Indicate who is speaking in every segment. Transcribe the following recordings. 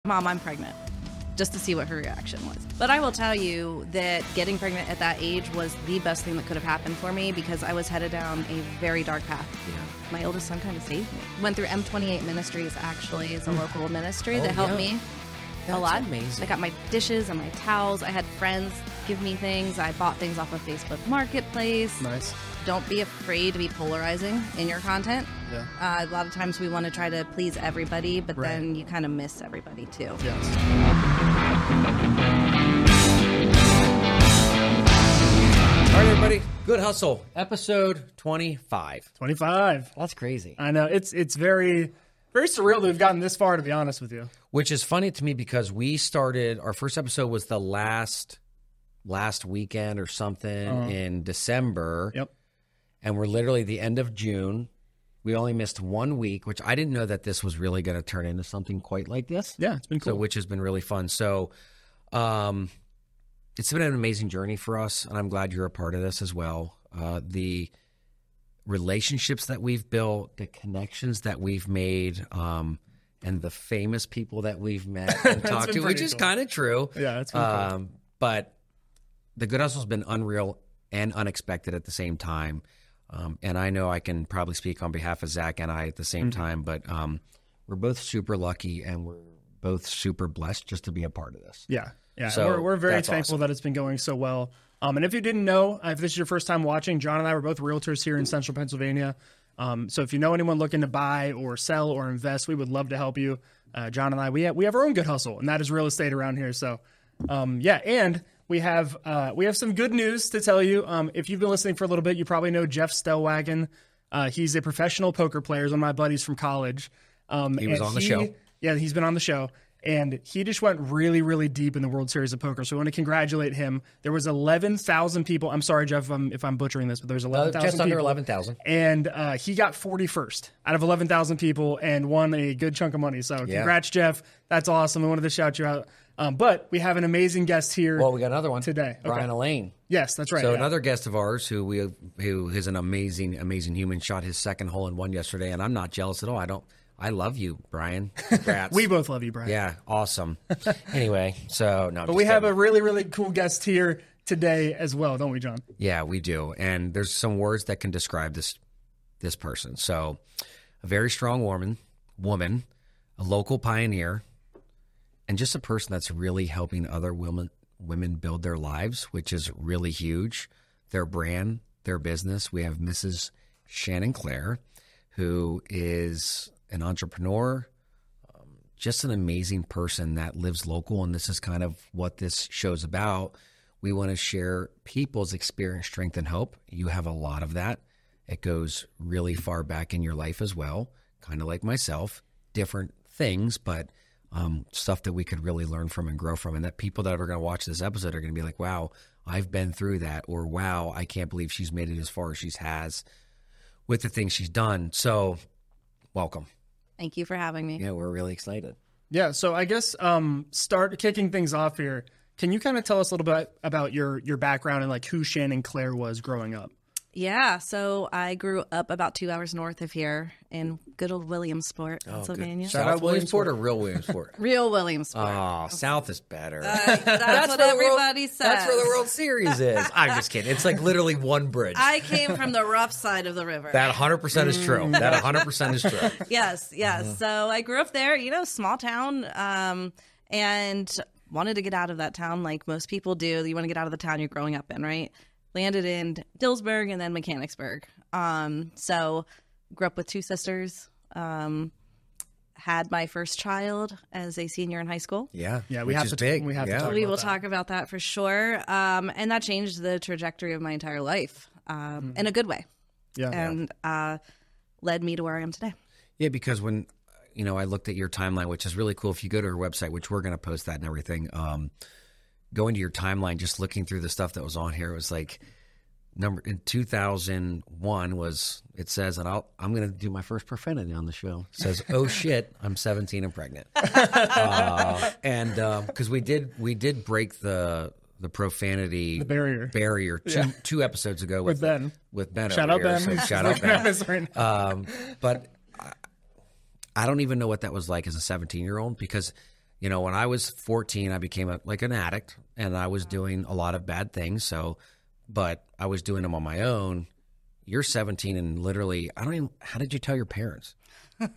Speaker 1: Mom, I'm pregnant, just to see what her reaction was. But I will tell you that getting pregnant at that age was the best thing that could have happened for me because I was headed down a very dark path. Yeah. My oldest son kind of saved me. Went through M28 Ministries, actually, as a local ministry that helped me a lot.
Speaker 2: Amazing.
Speaker 1: I got my dishes and my towels. I had friends give me things. I bought things off of Facebook Marketplace.
Speaker 3: Nice.
Speaker 1: Don't be afraid to be polarizing in your content.
Speaker 3: Yeah.
Speaker 1: A lot of times we want to try to please everybody, but then you kind of miss everybody too.
Speaker 3: Yes.
Speaker 2: All right, everybody. Good Hustle, episode 25.
Speaker 3: 25.
Speaker 2: That's crazy.
Speaker 3: I know. It's very, very surreal that we've gotten this far, to be honest with you.
Speaker 2: Which is funny to me because we started, our first episode was the last weekend or something in December.
Speaker 3: Yep.
Speaker 2: And we're literally the end of June. We only missed 1 week, which I didn't know that this was really going to turn into something quite like this.
Speaker 3: Yeah, it's been cool.
Speaker 2: So, which has been really fun. So, it's been an amazing journey for us, and I'm glad you're a part of this as well. The relationships that we've built, the connections that we've made, and the famous people that we've met and talked to, which is kind of true.
Speaker 3: Yeah, it's been cool.
Speaker 2: But the Good Hustle's been unreal and unexpected at the same time. And I know I can probably speak on behalf of Zach and I at the same time, but we're both super lucky and we're both super blessed just to be a part of this.
Speaker 3: Yeah. Yeah.
Speaker 2: So
Speaker 3: we're very
Speaker 2: that's
Speaker 3: thankful that it's been going so well. And if you didn't know, if this is your first time watching, John and I were both realtors here in Central Pennsylvania. So if you know anyone looking to buy or sell or invest, we would love to help you. John and I, we have our own Good Hustle, and that is real estate around here. So, and we have some good news to tell you. If you've been listening for a little bit, you probably know Jeff Stellwagen. He's a professional poker player. He's one of my buddies from college.
Speaker 2: He was on the show.
Speaker 3: Yeah, he's been on the show. And he just went really, really deep in the World Series of Poker. So we want to congratulate him. There was 11,000 people. I'm sorry, Jeff, if I'm butchering this, but there's 11,000 people.
Speaker 2: Just under 11,000.
Speaker 3: And he got 41st out of 11,000 people and won a good chunk of money. So congrats, Jeff. That's awesome. I wanted to shout you out. But we have an amazing guest here.
Speaker 2: Well, we got another one
Speaker 3: today.
Speaker 2: Brian Elaine.
Speaker 3: Yes, that's right.
Speaker 2: So another guest of ours who is an amazing, amazing human, shot his second hole in one yesterday, and I'm not jealous at all. I love you, Brian. Congrats.
Speaker 3: We both love you, Brian.
Speaker 2: Yeah, awesome. Anyway, so no.
Speaker 3: But we have a really, really cool guest here today as well, don't we, John?
Speaker 2: Yeah, we do. And there's some words that can describe this person. So, a very strong woman, a local pioneer, and just a person that's really helping other women build their lives, which is really huge. Their brand, their business. We have Mrs. Shannon Claire, who is an entrepreneur, just an amazing person that lives local. And this is kind of what this show's about. We want to share people's experience, strength, and hope. You have a lot of that. It goes really far back in your life as well, kind of like myself, different things, but stuff that we could really learn from and grow from. And that people that are going to watch this episode are going to be like, wow, I've been through that. Or wow, I can't believe she's made it as far as she has with the things she's done. So welcome.
Speaker 1: Thank you for having me.
Speaker 2: Yeah, we're really excited.
Speaker 3: Yeah, so I guess start kicking things off here. Can you kind of tell us a little bit about your background and like who Shannon Claire was growing up?
Speaker 1: Yeah, so I grew up about 2 hours north of here in good old Williamsport, Pennsylvania.
Speaker 3: Shout out
Speaker 2: South Williamsport or real Williamsport?
Speaker 1: Real Williamsport.
Speaker 2: Oh, South is better.
Speaker 1: That's what everybody says.
Speaker 2: That's where the World Series is. I'm just kidding. It's like literally one bridge.
Speaker 1: I came from the rough side of the river.
Speaker 2: That 100% is true. That 100% is true.
Speaker 1: Yes. So I grew up there, small town, and wanted to get out of that town like most people do. You want to get out of the town you're growing up in, right? Landed in Dillsburg and then Mechanicsburg. So grew up with two sisters. Had my first child as a senior in high school.
Speaker 2: Yeah,
Speaker 3: we have to
Speaker 2: big.
Speaker 3: We have to talk
Speaker 1: we
Speaker 3: about
Speaker 1: will
Speaker 3: that.
Speaker 1: talk about that for sure. And that changed the trajectory of my entire life in a good way.
Speaker 3: Yeah,
Speaker 1: and led me to where I am today.
Speaker 2: Yeah, because when I looked at your timeline, which is really cool. If you go to her website, which we're going to post that and everything. Going to your timeline, just looking through the stuff that was on here, it was like in 2001 was, it says, and I'm going to do my first profanity on the show. It says, oh shit, I'm 17 and pregnant. And because we did break the profanity barrier two episodes ago with
Speaker 3: Ben.
Speaker 2: With Ben.
Speaker 3: Shout out Ben.
Speaker 2: So shout out Ben. But I don't even know what that was like as a 17-year-old because You know, when I was 14, I became an addict, and I was doing a lot of bad things. So, but I was doing them on my own. You're 17, and literally, how did you tell your parents?
Speaker 3: I'm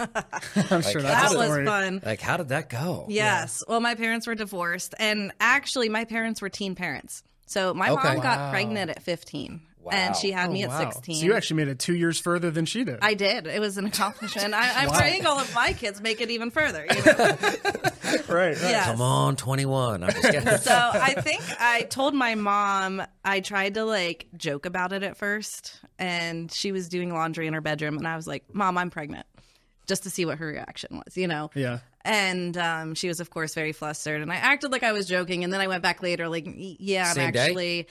Speaker 3: sure
Speaker 1: That
Speaker 3: that's
Speaker 1: was fun.
Speaker 2: Like, how did that go?
Speaker 1: Yes. Well, my parents were divorced, and actually, my parents were teen parents. So my
Speaker 2: Okay.
Speaker 1: mom got
Speaker 3: Wow.
Speaker 1: pregnant at 15,
Speaker 2: Wow.
Speaker 1: and she had
Speaker 3: Oh,
Speaker 1: me at
Speaker 3: wow.
Speaker 1: 16.
Speaker 3: So you actually made it 2 years further than she did.
Speaker 1: I did. It was an accomplishment. I'm praying all of my kids make it even further. You know?
Speaker 3: right.
Speaker 1: Yes.
Speaker 2: Come on, 21. I'm just kidding.
Speaker 1: So I think I told my mom, I tried to like joke about it at first, and she was doing laundry in her bedroom, and I was like, Mom, I'm pregnant, just to see what her reaction was, you know?
Speaker 3: Yeah.
Speaker 1: And she was, of course, very flustered, and I acted like I was joking, and then I went back later like, yeah, I'm
Speaker 2: Same day?
Speaker 1: actually...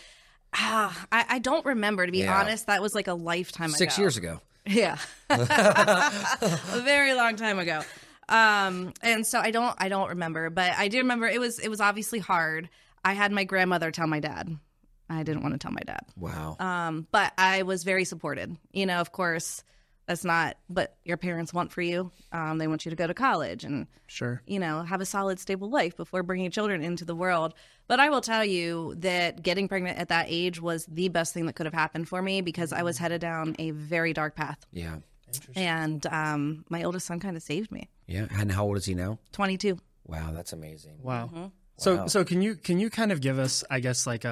Speaker 1: I don't remember, to be
Speaker 2: Yeah.
Speaker 1: honest. That was like a lifetime ago.
Speaker 2: 6 years ago.
Speaker 1: Yeah. A very long time ago. And so I don't remember, but I do remember it was obviously hard. I had my grandmother tell my dad. I didn't want to tell my dad.
Speaker 2: Wow.
Speaker 1: But I was very supported. You know, of course, that's not what your parents want for you. They want you to go to college and,
Speaker 3: Sure.
Speaker 1: you know, have a solid, stable life before bringing children into the world. But I will tell you that getting pregnant at that age was the best thing that could have happened for me, because I was headed down a very dark path.
Speaker 2: Yeah.
Speaker 1: And my oldest son kind of saved me.
Speaker 2: Yeah. And how old is he now?
Speaker 1: 22.
Speaker 2: Wow, that's amazing.
Speaker 3: Wow.
Speaker 1: Mm-hmm.
Speaker 3: So can you kind of give us, I guess, like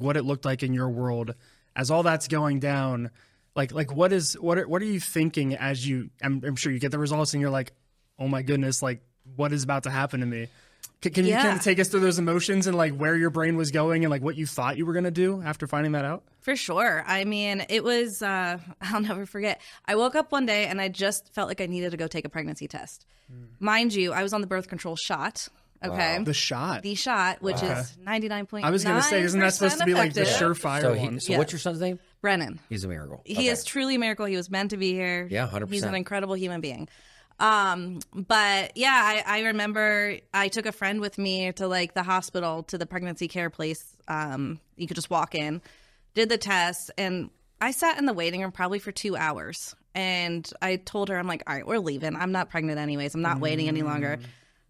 Speaker 3: what it looked like in your world as all that's going down? Like what are you thinking as you? I'm sure you get the results and you're like, oh my goodness, like what is about to happen to me? Can you kind of take us through those emotions and like where your brain was going and like what you thought you were going to do after finding that out?
Speaker 1: For sure. I mean, it was, I'll never forget. I woke up one day and I just felt like I needed to go take a pregnancy test. Mind you, I was on the birth control shot. Okay.
Speaker 2: Wow.
Speaker 3: The shot.
Speaker 1: The shot, which is 99.9%.
Speaker 3: I was going to say, isn't that supposed to be like the
Speaker 1: effective?
Speaker 3: surefire one?
Speaker 2: So what's your son's name?
Speaker 1: Brennan.
Speaker 2: He's a miracle.
Speaker 1: He is truly a miracle. He was meant to be here.
Speaker 2: Yeah, 100%.
Speaker 1: He's an incredible human being. But yeah, I remember I took a friend with me to like the hospital, to the pregnancy care place. You could just walk in, did the test, and I sat in the waiting room probably for 2 hours. And I told her, I'm like, all right, we're leaving. I'm not pregnant anyways. I'm not waiting any longer.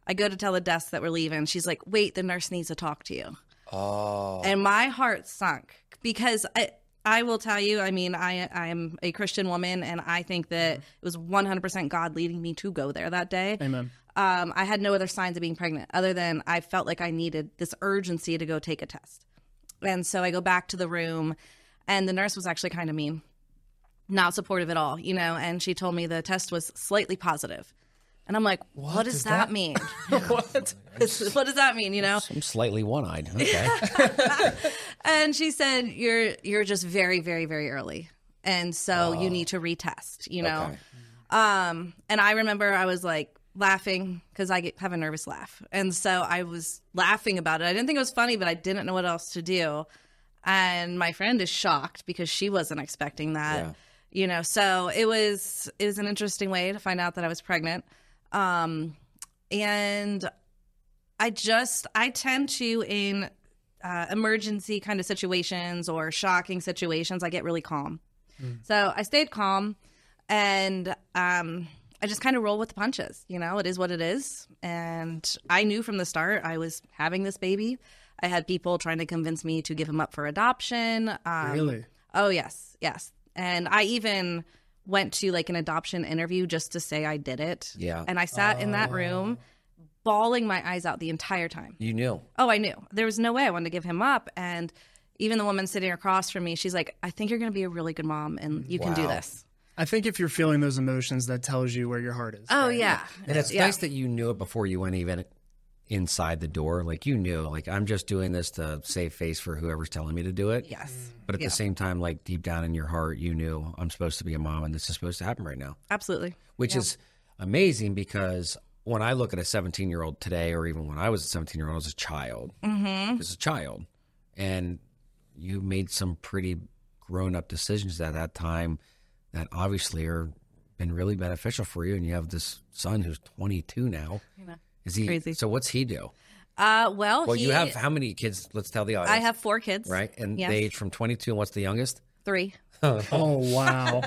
Speaker 1: I go to tell the desk that we're leaving. She's like, wait, the nurse needs to talk to you.
Speaker 2: Oh.
Speaker 1: And my heart sunk, because I will tell you, I mean, I'm a Christian woman, and I think that it was 100% God leading me to go there that day.
Speaker 3: Amen.
Speaker 1: I had no other signs of being pregnant other than I felt like I needed this urgency to go take a test. And so I go back to the room, and the nurse was actually kind of mean, not supportive at all, you know, and she told me the test was slightly positive. And I'm like, what does that mean?
Speaker 3: What?
Speaker 1: What does that mean, you know?
Speaker 2: I'm slightly one-eyed. Okay.
Speaker 1: And she said, you're just very, very, very early. And so you need to retest, you know?
Speaker 2: Okay.
Speaker 1: And I remember I was like laughing because I have a nervous laugh. And so I was laughing about it. I didn't think it was funny, but I didn't know what else to do. And my friend is shocked because she wasn't expecting that,
Speaker 2: Yeah.
Speaker 1: you know? So it was an interesting way to find out that I was pregnant. And I tend to, in emergency kind of situations or shocking situations, I get really calm. So I stayed calm, and I just kind of roll with the punches. You know, it is what it is. And I knew from the start I was having this baby. I had people trying to convince me to give him up for adoption.
Speaker 3: Really?
Speaker 1: Oh, yes. Yes. And I even went to like an adoption interview just to say I did it.
Speaker 2: Yeah.
Speaker 1: And I sat in that room bawling my eyes out the entire time.
Speaker 2: You knew.
Speaker 1: Oh, I knew. There was no way I wanted to give him up. And even the woman sitting across from me, she's like, I think you're going to be a really good mom and you can do
Speaker 2: Wow.
Speaker 1: this.
Speaker 3: I think if you're feeling those emotions, that tells you where your heart is.
Speaker 1: Oh,
Speaker 3: right?
Speaker 1: yeah.
Speaker 2: And it's nice that you knew it before you went even inside the door. Like, you knew, like, I'm just doing this to save face for whoever's telling me to do it.
Speaker 1: Yes.
Speaker 2: But at the same time, like, deep down in your heart, you knew I'm supposed to be a mom and this is supposed to happen right now.
Speaker 1: Absolutely.
Speaker 2: Which is amazing, because when I look at a 17-year-old today, or even when I was a 17-year-old, I was a child. As a child. And you made some pretty grown-up decisions at that time that obviously are been really beneficial for you. And you have this son who's 22 now. Is he
Speaker 1: crazy.
Speaker 2: So what's he do?
Speaker 1: Well,
Speaker 2: You have how many kids? Let's tell the audience.
Speaker 1: I have 4 kids.
Speaker 2: Right? And
Speaker 1: Yes.
Speaker 2: they age from 22, and what's the youngest?
Speaker 1: 3.
Speaker 3: Oh, wow.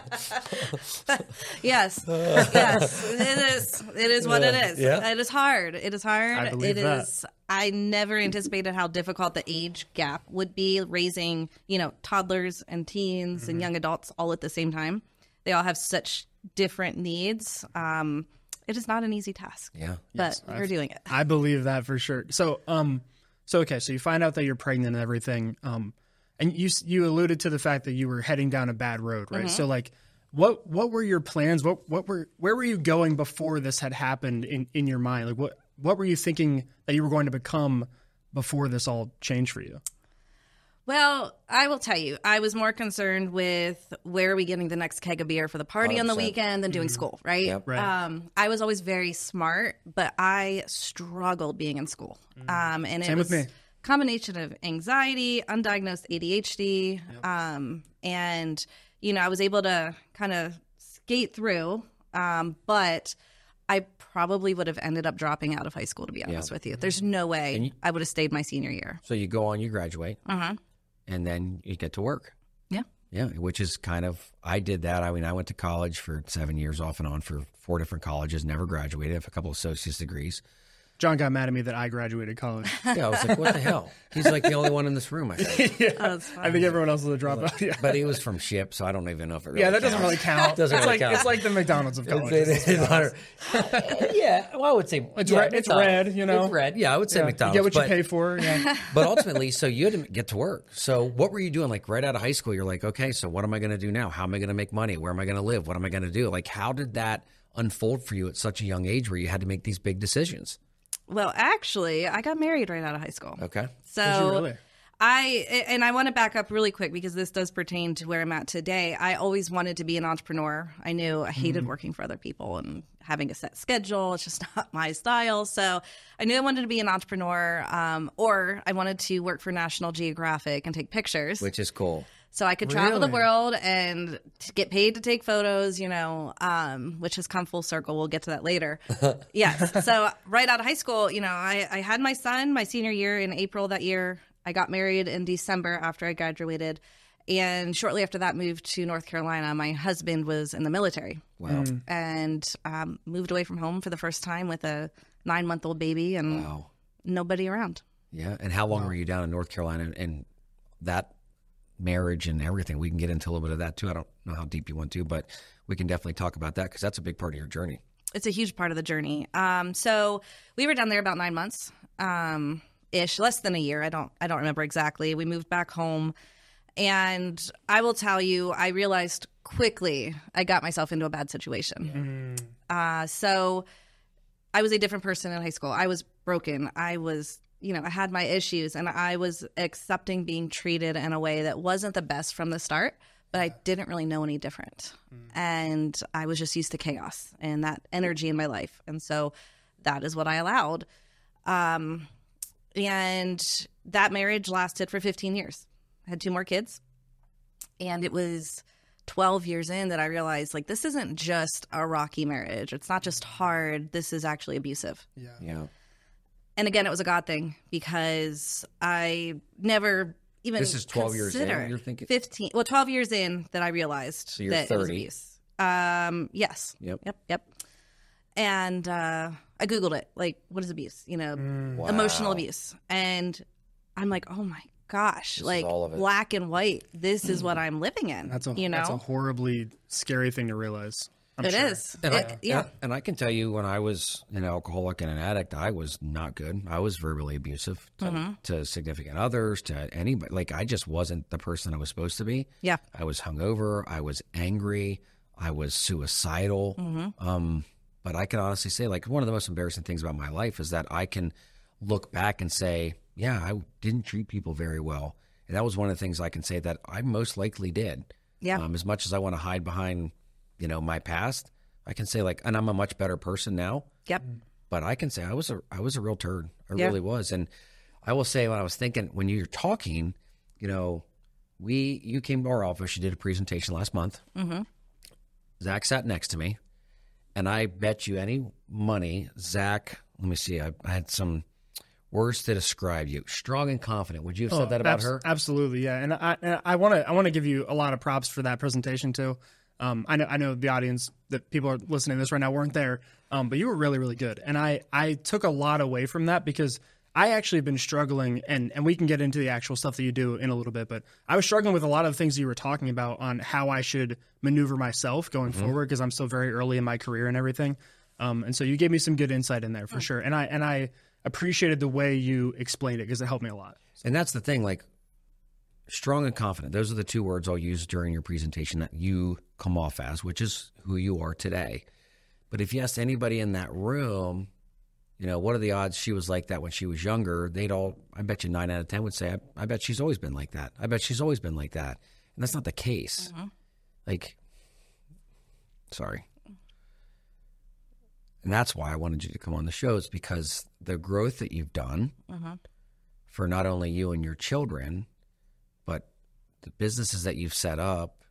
Speaker 1: Yes. Yes. It is. It is what it is.
Speaker 2: Yeah.
Speaker 1: It is hard. It is hard.
Speaker 3: I believe
Speaker 1: It
Speaker 3: that.
Speaker 1: is. I never anticipated how difficult the age gap would be raising, toddlers and teens and young adults all at the same time. They all have such different needs. It is not an easy task.
Speaker 2: Yeah.
Speaker 1: But we're doing it.
Speaker 3: I believe that for sure. So okay, so you find out that you're pregnant and everything, and you alluded to the fact that you were heading down a bad road, right? So like, what were your plans? Where were you going before this had happened in your mind? Like, what were you thinking that you were going to become before this all changed for you?
Speaker 1: Well, I will tell you, I was more concerned with where are we getting the next keg of beer for the party on the
Speaker 2: 100%.
Speaker 1: weekend than doing school, right?
Speaker 2: Yep.
Speaker 3: Right.
Speaker 1: I was always very smart, but I struggled being in school. And it
Speaker 3: Same
Speaker 1: was
Speaker 3: with me.
Speaker 1: a combination of anxiety, undiagnosed ADHD, and, I was able to kind of skate through, but I probably would have ended up dropping out of high school, to be honest with you. There's no way I would have stayed my senior year.
Speaker 2: So you go on, you graduate, and then you get to work.
Speaker 1: Yeah.
Speaker 2: Yeah, which is kind of, I did that. I mean, I went to college for 7 years off and on for 4 different colleges, never graduated. I have a couple of associate's degrees.
Speaker 3: John got mad at me that I graduated college.
Speaker 2: Yeah, I was like, what the hell? He's like the only one in this room, I think.
Speaker 1: That's fine.
Speaker 3: I think everyone else was a dropout. Yeah.
Speaker 2: But he was from SHIP, so I don't even know if it really
Speaker 3: Yeah, that doesn't
Speaker 2: counts.
Speaker 3: really count.
Speaker 2: Doesn't
Speaker 3: it's
Speaker 2: really
Speaker 3: like
Speaker 2: count.
Speaker 3: it's like the McDonald's of college.
Speaker 2: Yeah, well, I would say
Speaker 3: It's
Speaker 2: yeah,
Speaker 3: red. It's red.
Speaker 2: It's red. Yeah, I would say
Speaker 3: You
Speaker 2: McDonald's.
Speaker 3: get what you
Speaker 2: but,
Speaker 3: pay for. Yeah.
Speaker 2: but ultimately, so you had to get to work. So what were you doing? Like right out of high school, you're like, okay, so what am I going to do now? How am I going to make money? Where am I going to live? What am I going to do? Like, how did that unfold for you at such a young age where you had to make these big decisions?
Speaker 1: Well, actually, I got married right out of high school.
Speaker 2: Okay.
Speaker 1: So
Speaker 3: Did you really?
Speaker 1: I want to back up really quick because this does pertain to where I'm at today. I always wanted to be an entrepreneur. I knew I hated working for other people and having a set schedule. It's just not my style. So I knew I wanted to be an entrepreneur, or I wanted to work for National Geographic and take pictures.
Speaker 2: Which is cool.
Speaker 1: So I could travel the
Speaker 3: Really?
Speaker 1: world and get paid to take photos, which has come full circle. We'll get to that later. Yes. So right out of high school, I had my son my senior year in April that year. I got married in December after I graduated. And shortly after that, moved to North Carolina. My husband was in the military.
Speaker 2: Wow.
Speaker 1: And moved away from home for the first time with a 9-month-old baby and
Speaker 2: Wow.
Speaker 1: nobody around.
Speaker 2: Yeah. And how long were you down in North Carolina and that marriage and everything? We can get into a little bit of that too. I don't know how deep you want to, but we can definitely talk about that because that's a big part of your journey.
Speaker 1: It's a huge part of the journey. So we were down there about 9 months, ish, less than a year. I don't remember exactly. We moved back home, and I will tell you, I realized quickly I got myself into a bad situation. So I was a different person in high school. I was broken. I was, I had my issues, and I was accepting being treated in a way that wasn't the best from the start. But I didn't really know any different. And I was just used to chaos and that energy in my life. And so that is what I allowed. And that marriage lasted for 15 years. I had 2 more kids. And it was 12 years in that I realized, this isn't just a rocky marriage. It's not just hard. This is actually abusive.
Speaker 2: Yeah.
Speaker 1: And again, it was a God thing because I never even
Speaker 2: This is 12 years in,
Speaker 1: considered
Speaker 2: you're thinking?
Speaker 1: 15. Well, 12 years in that I realized
Speaker 2: So you're
Speaker 1: that it was
Speaker 2: 30.
Speaker 1: abuse. Yes.
Speaker 2: Yep.
Speaker 1: And I Googled it. What is abuse? Emotional abuse. And I'm like, oh my gosh,
Speaker 2: This is all of it.
Speaker 1: black and white. This is what I'm living in.
Speaker 3: That's a horribly scary thing to realize.
Speaker 1: It is.
Speaker 2: And
Speaker 1: Yeah.
Speaker 2: and I can tell you, when I was an alcoholic and an addict, I was not good. I was verbally abusive to significant others, to anybody. I just wasn't the person I was supposed to be.
Speaker 1: Yeah.
Speaker 2: I was hungover. I was angry. I was suicidal. But I can honestly say, one of the most embarrassing things about my life is that I can look back and say, yeah, I didn't treat people very well. And that was one of the things I can say that I most likely did.
Speaker 1: Yeah.
Speaker 2: As much as I want to hide behind my past, I can say and I'm a much better person now.
Speaker 1: Yep.
Speaker 2: But I can say I was a real turd. I
Speaker 1: Yeah.
Speaker 2: really was. And I will say, when I was thinking, when you're talking, you came to our office, you did a presentation last month. Zach sat next to me, and I bet you any money, Zach, let me see, I had some words to describe you. Strong and confident. Would you have said that about her?
Speaker 3: Absolutely, yeah. And I want to give you a lot of props for that presentation too. I know the audience that people are listening to this right now weren't there, but you were really, really good. And I took a lot away from that because I actually have been struggling, and we can get into the actual stuff that you do in a little bit, but I was struggling with a lot of the things you were talking about on how I should maneuver myself going forward because I'm still very early in my career and everything. And so you gave me some good insight in there for sure. And I appreciated the way you explained it because it helped me a lot.
Speaker 2: And that's the thing, like strong and confident. Those are the two words I'll use during your presentation that you come off as, which is who you are today. But if you asked anybody in that room, you know, what are the odds she was like that when she was younger? I bet you 9 out of 10 would say, I bet she's always been like that. I bet she's always been like that. And that's not the case. Like, sorry. And that's why I wanted you to come on the show, is because the growth that you've done for not only you and your children, but the businesses that you've set up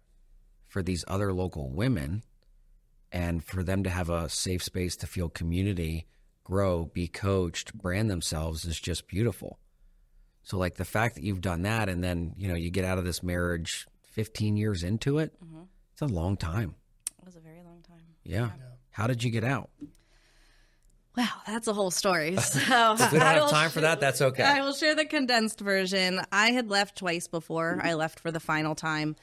Speaker 2: for these other local women, and for them to have a safe space to feel community, grow, be coached, brand themselves is just beautiful. So like the fact that you've done that, and then, you know, you get out of this marriage 15 years into it, it's a long time.
Speaker 1: It was a very long time.
Speaker 2: Yeah. How did you get out?
Speaker 1: Wow, that's a whole story. So
Speaker 2: If we don't have time for that, that's okay.
Speaker 1: I will share the condensed version. I had left twice before. I left for the final time.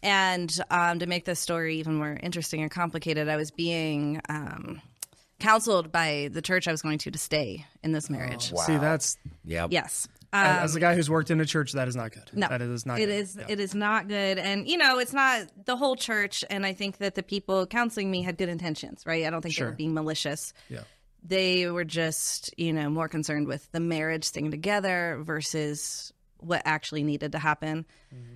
Speaker 1: And to make this story even more interesting and complicated, I was being counseled by the church I was going to stay in this marriage.
Speaker 2: Wow.
Speaker 3: See, that's
Speaker 1: Yes.
Speaker 3: as a guy who's worked in a church, that is not good.
Speaker 1: No,
Speaker 3: that is not.
Speaker 1: It
Speaker 3: good.
Speaker 1: is. It is not good. And you know, it's not the whole church. And I think that the people counseling me had good intentions, right? I don't think they were being malicious.
Speaker 3: Yeah.
Speaker 1: They were just, you know, more concerned with the marriage staying together versus what actually needed to happen.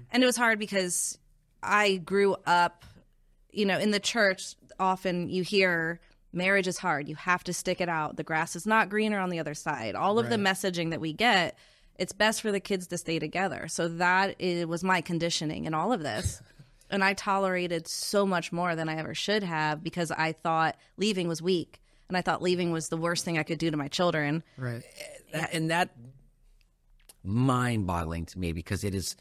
Speaker 1: And it was hard because I grew up, you know, in the church. Often you hear marriage is hard. You have to stick it out. The grass is not greener on the other side. All of the messaging that we get, it's best for the kids to stay together. So was my conditioning in all of this. And I tolerated so much more than I ever should have because I thought leaving was weak. And I thought leaving was the worst thing I could do to my children.
Speaker 3: Right.
Speaker 2: And that mind-boggling to me, because it is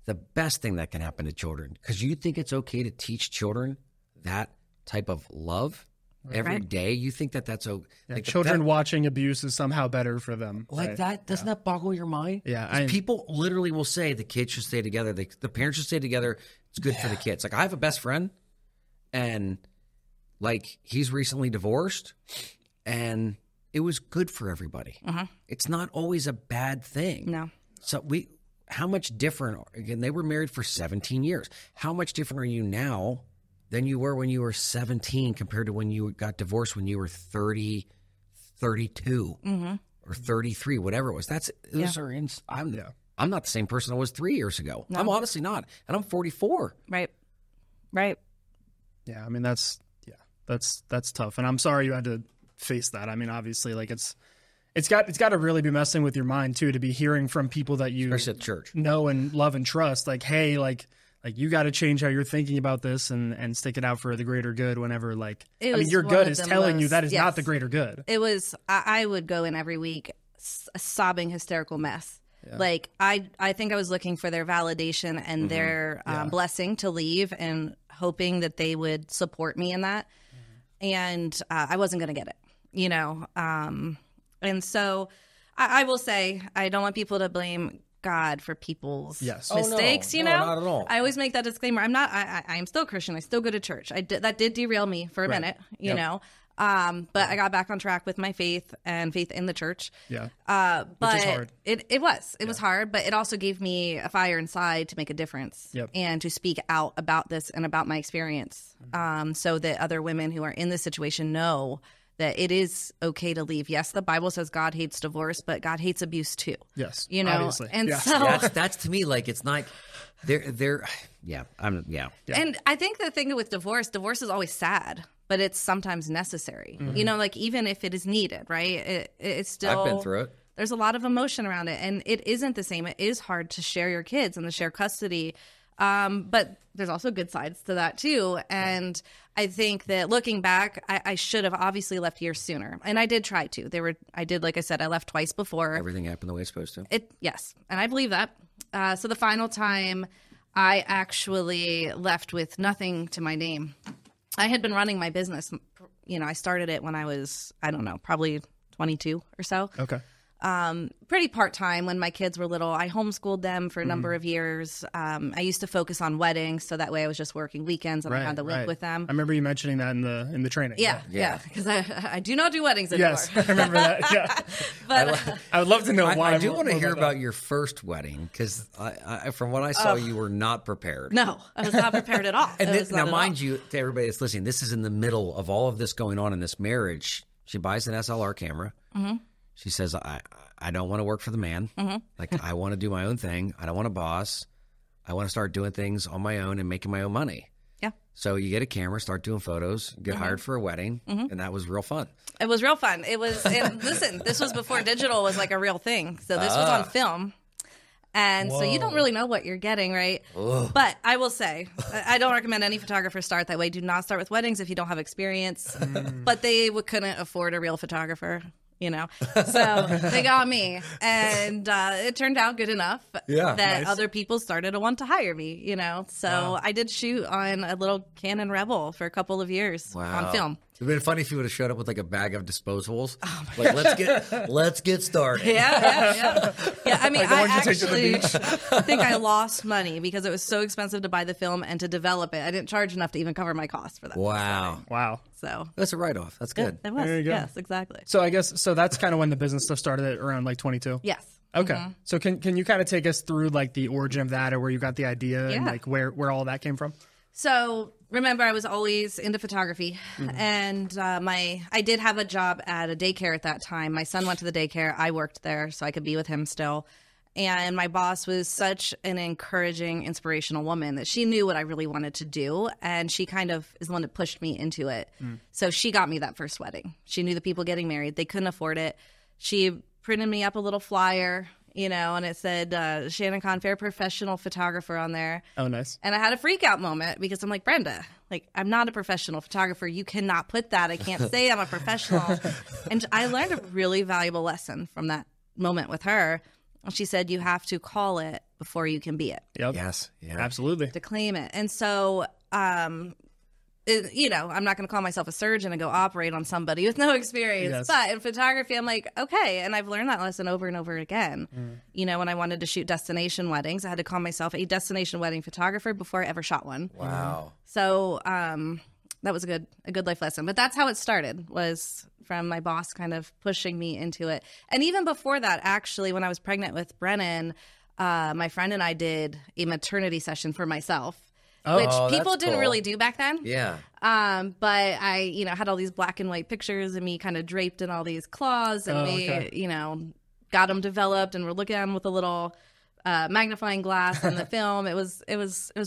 Speaker 2: the best thing that can happen to children. Because you think it's okay to teach children that type of love every day. You think that's okay.
Speaker 3: Yeah, like children watching abuse is somehow better for them.
Speaker 2: Like that? Doesn't that boggle your mind?
Speaker 3: Yeah.
Speaker 2: People literally will say the kids should stay together. The parents should stay together. It's good for the kids. Like I have a best friend, and like he's recently divorced, and it was good for everybody. It's not always a bad thing.
Speaker 1: No.
Speaker 2: So how much different, again, they were married for 17 years. How much different are you now than you were when you were 17 compared to when you got divorced when you were 30, 32 or 33, whatever it was. I'm not the same person I was 3 years ago. No. I'm honestly not. And I'm 44.
Speaker 1: Right.
Speaker 3: Yeah. I mean, that's tough. And I'm sorry you had to face that. I mean, obviously, like it's got to really be messing with your mind too, to be hearing from people that you
Speaker 2: especially at church
Speaker 3: know and love and trust, like, hey, like you got to change how you're thinking about this and stick it out for the greater good whenever, like, I mean, your gut is telling you that is not the greater good.
Speaker 1: It was, I would go in every week a sobbing, hysterical mess. Yeah. Like, I think I was looking for their validation and their blessing to leave and hoping that they would support me in that. And I wasn't going to get it, you know? And so I will say, I don't want people to blame God for people's mistakes, you know?
Speaker 2: Not at all.
Speaker 1: I always make that disclaimer. I am still Christian. I still go to church. That did derail me for a minute, you know? But I got back on track with my faith and faith in the church.
Speaker 3: Yeah.
Speaker 1: But
Speaker 3: which is hard.
Speaker 1: It was hard, but it also gave me a fire inside to make a difference and to speak out about this and about my experience. So that other women who are in this situation know that it is okay to leave. Yes, the Bible says God hates divorce, but God hates abuse too.
Speaker 3: Yes.
Speaker 1: You know,
Speaker 3: obviously.
Speaker 1: and
Speaker 3: so
Speaker 2: that's to me, like, it's not, they're And
Speaker 1: I think the thing with divorce is always sad, but it's sometimes necessary. You know, like even if it is needed, right? It's still,
Speaker 2: I've been through it.
Speaker 1: There's a lot of emotion around it, and it isn't the same. It is hard to share your kids and to share custody. But there's also good sides to that too. And I think that looking back, I should have obviously left years sooner. And I did try to. Like I said, I left twice before.
Speaker 2: Everything happened the way it's supposed to.
Speaker 1: Yes. And I believe that. So the final time I actually left with nothing to my name. I had been running my business. I started it when I was, I don't know, probably 22 or so.
Speaker 3: Okay.
Speaker 1: Pretty part-time when my kids were little. I homeschooled them for a number of years. I used to focus on weddings, so that way I was just working weekends and I had to live with them.
Speaker 3: I remember you mentioning that in the training.
Speaker 1: Yeah, because I do not do weddings anymore.
Speaker 3: Yes, I remember that. Yeah,
Speaker 1: but
Speaker 3: I would love to know why.
Speaker 2: I do want to hear about your first wedding because from what I saw, you were not prepared.
Speaker 1: No, I was not prepared at all.
Speaker 2: Now, mind you, to everybody that's listening, this is in the middle of all of this going on in this marriage. She buys an SLR camera. Mm-hmm. She says, I don't want to work for the man. Mm-hmm. Like, I want to do my own thing. I don't want a boss. I want to start doing things on my own and making my own money.
Speaker 1: Yeah.
Speaker 2: So you get a camera, start doing photos, get hired for a wedding, and that was real fun.
Speaker 1: It was real fun. It was, and listen, this was before digital was like a real thing. So this was on film. And so you don't really know what you're getting, right? Ugh. But I will say, I don't recommend any photographer start that way. Do not start with weddings if you don't have experience. But they couldn't afford a real photographer. So they got me, and it turned out good enough that other people started to want to hire me, So I did shoot on a little Canon Rebel for a couple of years on film.
Speaker 2: It would have been funny if you would have showed up with like a bag of disposables. Oh like, let's get started.
Speaker 1: Yeah. I mean, I actually think I lost money because it was so expensive to buy the film and to develop it. I didn't charge enough to even cover my costs for that.
Speaker 3: Wow.
Speaker 1: So
Speaker 2: that's a write-off. That's good.
Speaker 1: It was. There you go. Yes, exactly.
Speaker 3: So I guess that's kind of when the business stuff started at around like 22.
Speaker 1: Yes.
Speaker 3: Okay. Mm-hmm. So can you kind of take us through like the origin of that, or where you got the idea and like where all that came from?
Speaker 1: So remember, I was always into photography, and I did have a job at a daycare at that time. My son went to the daycare. I worked there, so I could be with him still. And my boss was such an encouraging, inspirational woman that she knew what I really wanted to do, and she kind of is the one that pushed me into it. So she got me that first wedding. She knew the people getting married. They couldn't afford it. She printed me up a little flyer, and it said Shannon Claire, professional photographer on there.
Speaker 3: Oh, nice.
Speaker 1: And I had a freak out moment because I'm like, Brenda, like, I'm not a professional photographer. You cannot put that. I can't say I'm a professional. And I learned a really valuable lesson from that moment with her. She said, you have to call it before you can be it.
Speaker 3: Yep.
Speaker 2: Yes. Yeah.
Speaker 3: Absolutely.
Speaker 1: To claim it. And so, I'm not going to call myself a surgeon and go operate on somebody with no experience. Yes. But in photography, I'm like, okay. And I've learned that lesson over and over again. When I wanted to shoot destination weddings, I had to call myself a destination wedding photographer before I ever shot one.
Speaker 2: Wow.
Speaker 1: So that was a good life lesson. But that's how it started, was from my boss kind of pushing me into it. And even before that, actually, when I was pregnant with Brennan, my friend and I did a maternity session for myself. Which people didn't really do back then.
Speaker 2: Yeah.
Speaker 1: But I, had all these black and white pictures of me kind of draped in all these cloths, and we, got them developed, and we're looking at them with a little magnifying glass on the film. It was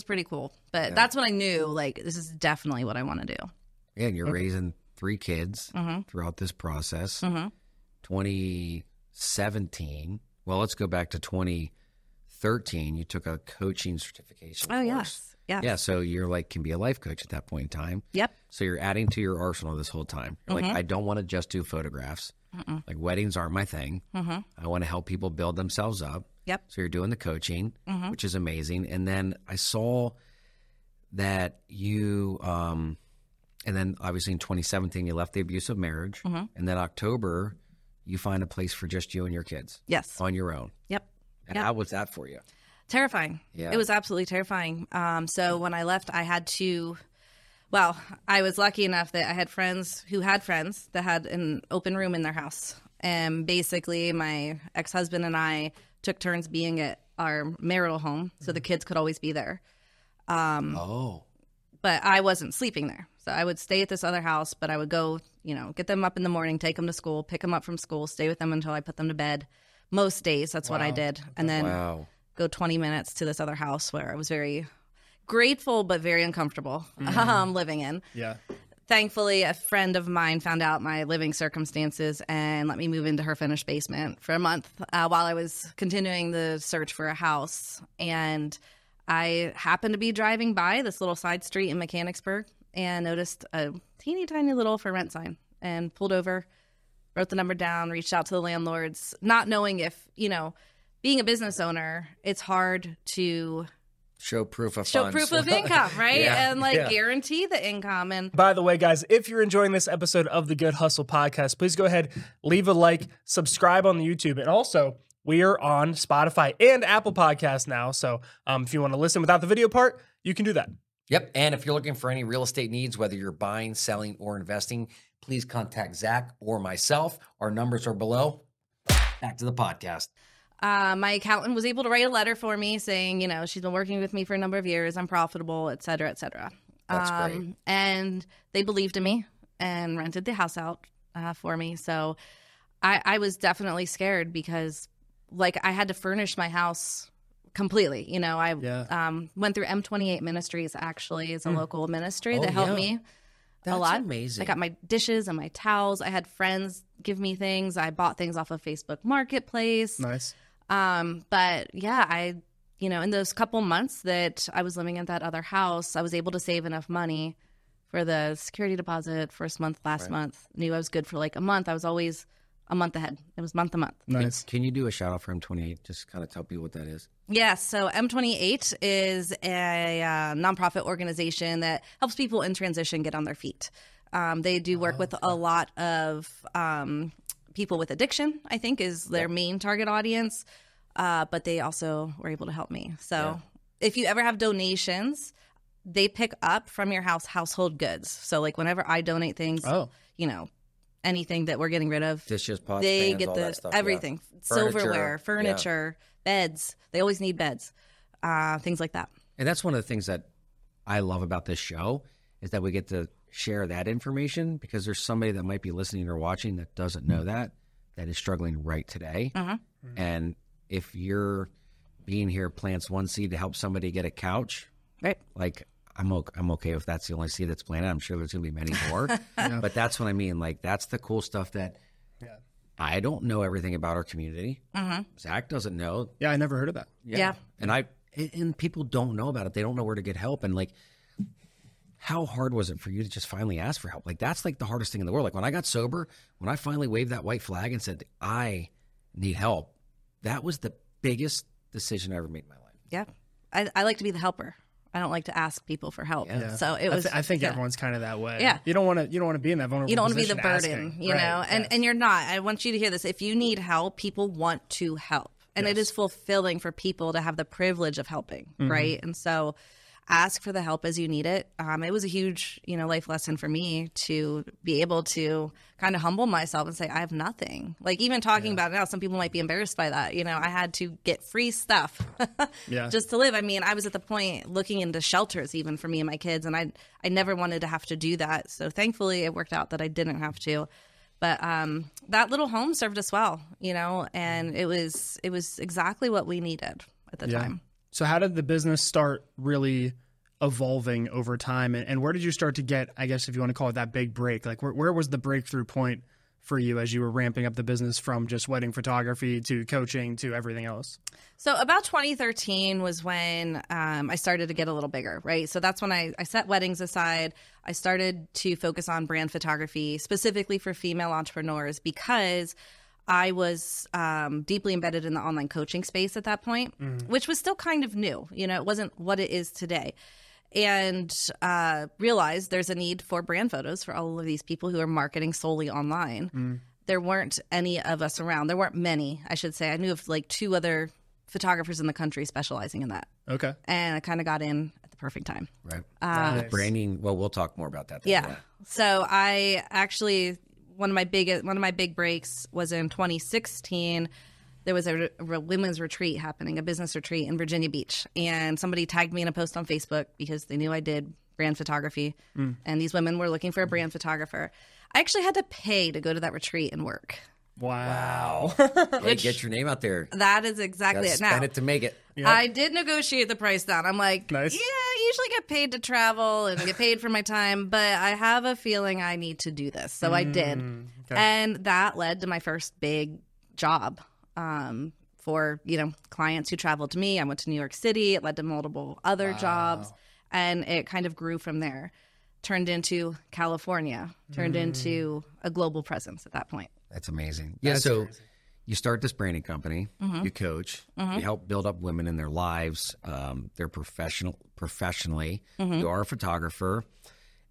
Speaker 1: pretty cool. But that's when I knew, like, this is definitely what I want to do.
Speaker 2: Yeah, and you're raising 3 kids throughout this process. 2017. Well, let's go back to 2013. You took a coaching certification course.
Speaker 1: Yes.
Speaker 2: Yeah, so you're like, can be a life coach at that point in time.
Speaker 1: Yep.
Speaker 2: So you're adding to your arsenal this whole time. You're like, I don't want to just do photographs. Like, weddings aren't my thing. I want to help people build themselves up.
Speaker 1: Yep.
Speaker 2: So you're doing the coaching, which is amazing. And then I saw that you, and then obviously in 2017, you left the abusive marriage. And then October, you find a place for just you and your kids.
Speaker 1: Yes.
Speaker 2: On your own.
Speaker 1: Yep.
Speaker 2: And how was that for you?
Speaker 1: Terrifying.
Speaker 2: Yeah.
Speaker 1: It was absolutely terrifying. So when I left, I had to, I was lucky enough that I had friends that had an open room in their house. And basically my ex-husband and I took turns being at our marital home, so the kids could always be there. But I wasn't sleeping there. So I would stay at this other house, but I would go, get them up in the morning, take them to school, pick them up from school, stay with them until I put them to bed. Most days, that's what I did. And then go 20 minutes to this other house where I was very grateful but very uncomfortable living in.
Speaker 3: Yeah.
Speaker 1: Thankfully, a friend of mine found out my living circumstances and let me move into her finished basement for a month while I was continuing the search for a house. And I happened to be driving by this little side street in Mechanicsburg and noticed a teeny tiny little for rent sign and pulled over, wrote the number down, reached out to the landlords, not knowing if, being a business owner, it's hard to
Speaker 2: show proof of
Speaker 1: income, right?
Speaker 2: Yeah,
Speaker 1: And guarantee the income. And
Speaker 3: by the way, guys, if you're enjoying this episode of the Good Hustle podcast, please go ahead, leave a like, subscribe on the YouTube, and also we are on Spotify and Apple Podcasts now. So if you want to listen without the video part, you can do that.
Speaker 2: Yep. And if you're looking for any real estate needs, whether you're buying, selling, or investing, please contact Zach or myself. Our numbers are below. Back to the podcast.
Speaker 1: My accountant was able to write a letter for me saying, she's been working with me for a number of years. I'm profitable, et cetera, et cetera.
Speaker 2: That's great.
Speaker 1: And they believed in me and rented the house out for me. So I was definitely scared because I had to furnish my house completely. I went through M28 Ministries, actually, as a local ministry that helped me a lot.
Speaker 2: That's amazing.
Speaker 1: I got my dishes and my towels. I had friends give me things. I bought things off of Facebook Marketplace.
Speaker 3: Nice.
Speaker 1: But yeah, in those couple months that I was living in that other house, I was able to save enough money for the security deposit first month, last month. Knew I was good for a month. I was always a month ahead. It was month to month.
Speaker 3: Nice.
Speaker 2: Can you do a shout out for M28? Just kind of tell people what that is.
Speaker 1: Yes. So M28 is a nonprofit organization that helps people in transition get on their feet. They do work with a lot of people with addiction, I think, is their main target audience. But they also were able to help me. So if you ever have donations, they pick up from your household goods. So whenever I donate things, anything that we're getting rid of,
Speaker 2: dishes, pots,
Speaker 1: they
Speaker 2: pans,
Speaker 1: get
Speaker 2: all that stuff,
Speaker 1: everything, silverware, furniture, beds. They always need beds, things like that.
Speaker 2: And that's one of the things that I love about this show is that we get to share that information because there's somebody that might be listening or watching that doesn't know that is struggling right today. And if you're being here plants one seed to help somebody get a couch,
Speaker 1: right?
Speaker 2: I'm okay if that's the only seed that's planted. I'm sure there's going to be many more. But that's what I mean. That's the cool stuff that I don't know everything about our community. Zach doesn't know.
Speaker 3: Yeah, I never heard of that.
Speaker 1: Yeah.
Speaker 2: And people don't know about it. They don't know where to get help. And how hard was it for you to just finally ask for help? That's the hardest thing in the world. When I got sober, when I finally waved that white flag and said, I need help, that was the biggest decision I ever made in my life.
Speaker 1: Yeah. I like to be the helper. I don't like to ask people for help.
Speaker 3: Yeah.
Speaker 1: So it was.
Speaker 3: I think everyone's kind of that way.
Speaker 1: Yeah.
Speaker 3: You don't want to be in that vulnerable.
Speaker 1: You don't want to be the
Speaker 3: position
Speaker 1: burden,
Speaker 3: asking.
Speaker 1: you know. And you're not. I want you to hear this. If you need help, people want to help, and it is fulfilling for people to have the privilege of helping, right? And so, ask for the help as you need it. It was a huge, life lesson for me to be able to kind of humble myself and say, I have nothing. Even talking about it now, some people might be embarrassed by that. I had to get free stuff just to live. I mean, I was at the point looking into shelters even for me and my kids, and I never wanted to have to do that. So thankfully it worked out that I didn't have to. But that little home served us well, and it was exactly what we needed at the time.
Speaker 3: So how did the business start really evolving over time? And where did you start to get, I guess if you want to call it that big break, where was the breakthrough point for you as you were ramping up the business from just wedding photography to coaching to everything else?
Speaker 1: So about 2013 was when I started to get a little bigger, right? So that's when I set weddings aside. I started to focus on brand photography specifically for female entrepreneurs because I was deeply embedded in the online coaching space at that point, which was still kind of new. It wasn't what it is today. And realized there's a need for brand photos for all of these people who are marketing solely online. There weren't any of us around. There weren't many, I should say. I knew of 2 other photographers in the country specializing in that. Okay. And I kind of got in at the perfect time.
Speaker 2: Right. Nice. Branding, well, we'll talk more about that then.
Speaker 1: Yeah. So I actually... One of my big breaks was in 2016. There was a women's retreat happening, a business retreat in Virginia Beach, and somebody tagged me in a post on Facebook because they knew I did brand photography, and these women were looking for a brand photographer. I actually had to pay to go to that retreat and work.
Speaker 3: Wow.
Speaker 2: Hey, get your name out there.
Speaker 1: That is exactly it. Now,
Speaker 2: spend it to make it.
Speaker 3: Yep.
Speaker 1: I did negotiate the price down. I'm like,
Speaker 3: nice.
Speaker 1: Yeah, I usually get paid to travel and get paid for my time, but I have a feeling I need to do this. So I did. Okay. And that led to my first big job. for, clients who traveled to me. I went to New York City. It led to multiple other jobs, and it kind of grew from there. Turned into California, turned into a global presence at that point.
Speaker 2: That's amazing. Yeah, so crazy. You start this branding company, you coach, you help build up women in their lives. They're professionally. You are a photographer.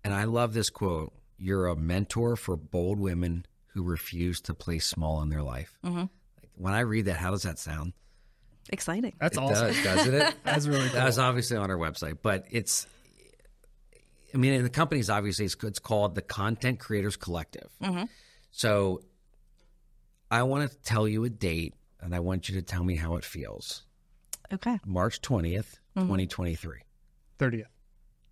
Speaker 2: And I love this quote. You're a mentor for bold women who refuse to play small in their life. Like, when I read that, how does that sound?
Speaker 1: Exciting.
Speaker 3: That's awesome.
Speaker 2: Doesn't it?
Speaker 3: That's really cool.
Speaker 2: That's obviously on our website, but and the company's obviously, it's called the Content Creators Collective. So I want to tell you a date, and I want you to tell me how it feels.
Speaker 1: Okay.
Speaker 2: March 20th, 2023.
Speaker 3: 30th.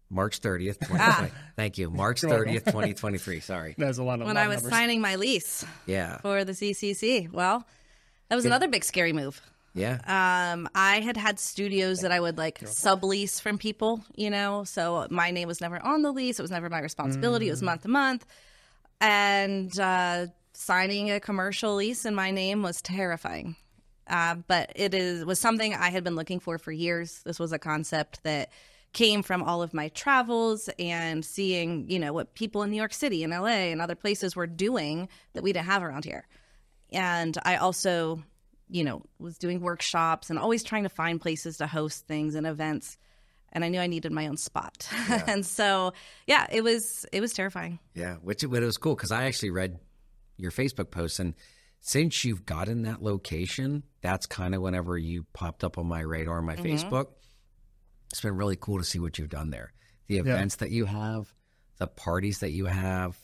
Speaker 2: March 30th, 2020. Thank you. March 30th, 2023. Sorry.
Speaker 3: That's a lot of
Speaker 1: When I was
Speaker 3: numbers.
Speaker 1: signing my lease for the CCC. Well, that was another big scary move.
Speaker 2: Yeah.
Speaker 1: I had studios that I would sublease from people, so my name was never on the lease. It was never my responsibility. It was month to month. And signing a commercial lease in my name was terrifying. But was something I had been looking for years. This was a concept that came from all of my travels and seeing, what people in New York City and LA and other places were doing that we didn't have around here. And I also, was doing workshops and always trying to find places to host things and events. And I knew I needed my own spot. Yeah. And so, it was terrifying.
Speaker 2: Yeah, but it was cool because I actually read your Facebook post, and since you've gotten that location, that's kind of whenever you popped up on my radar on my Facebook. It's been really cool to see what you've done there. The events that you have, the parties that you have,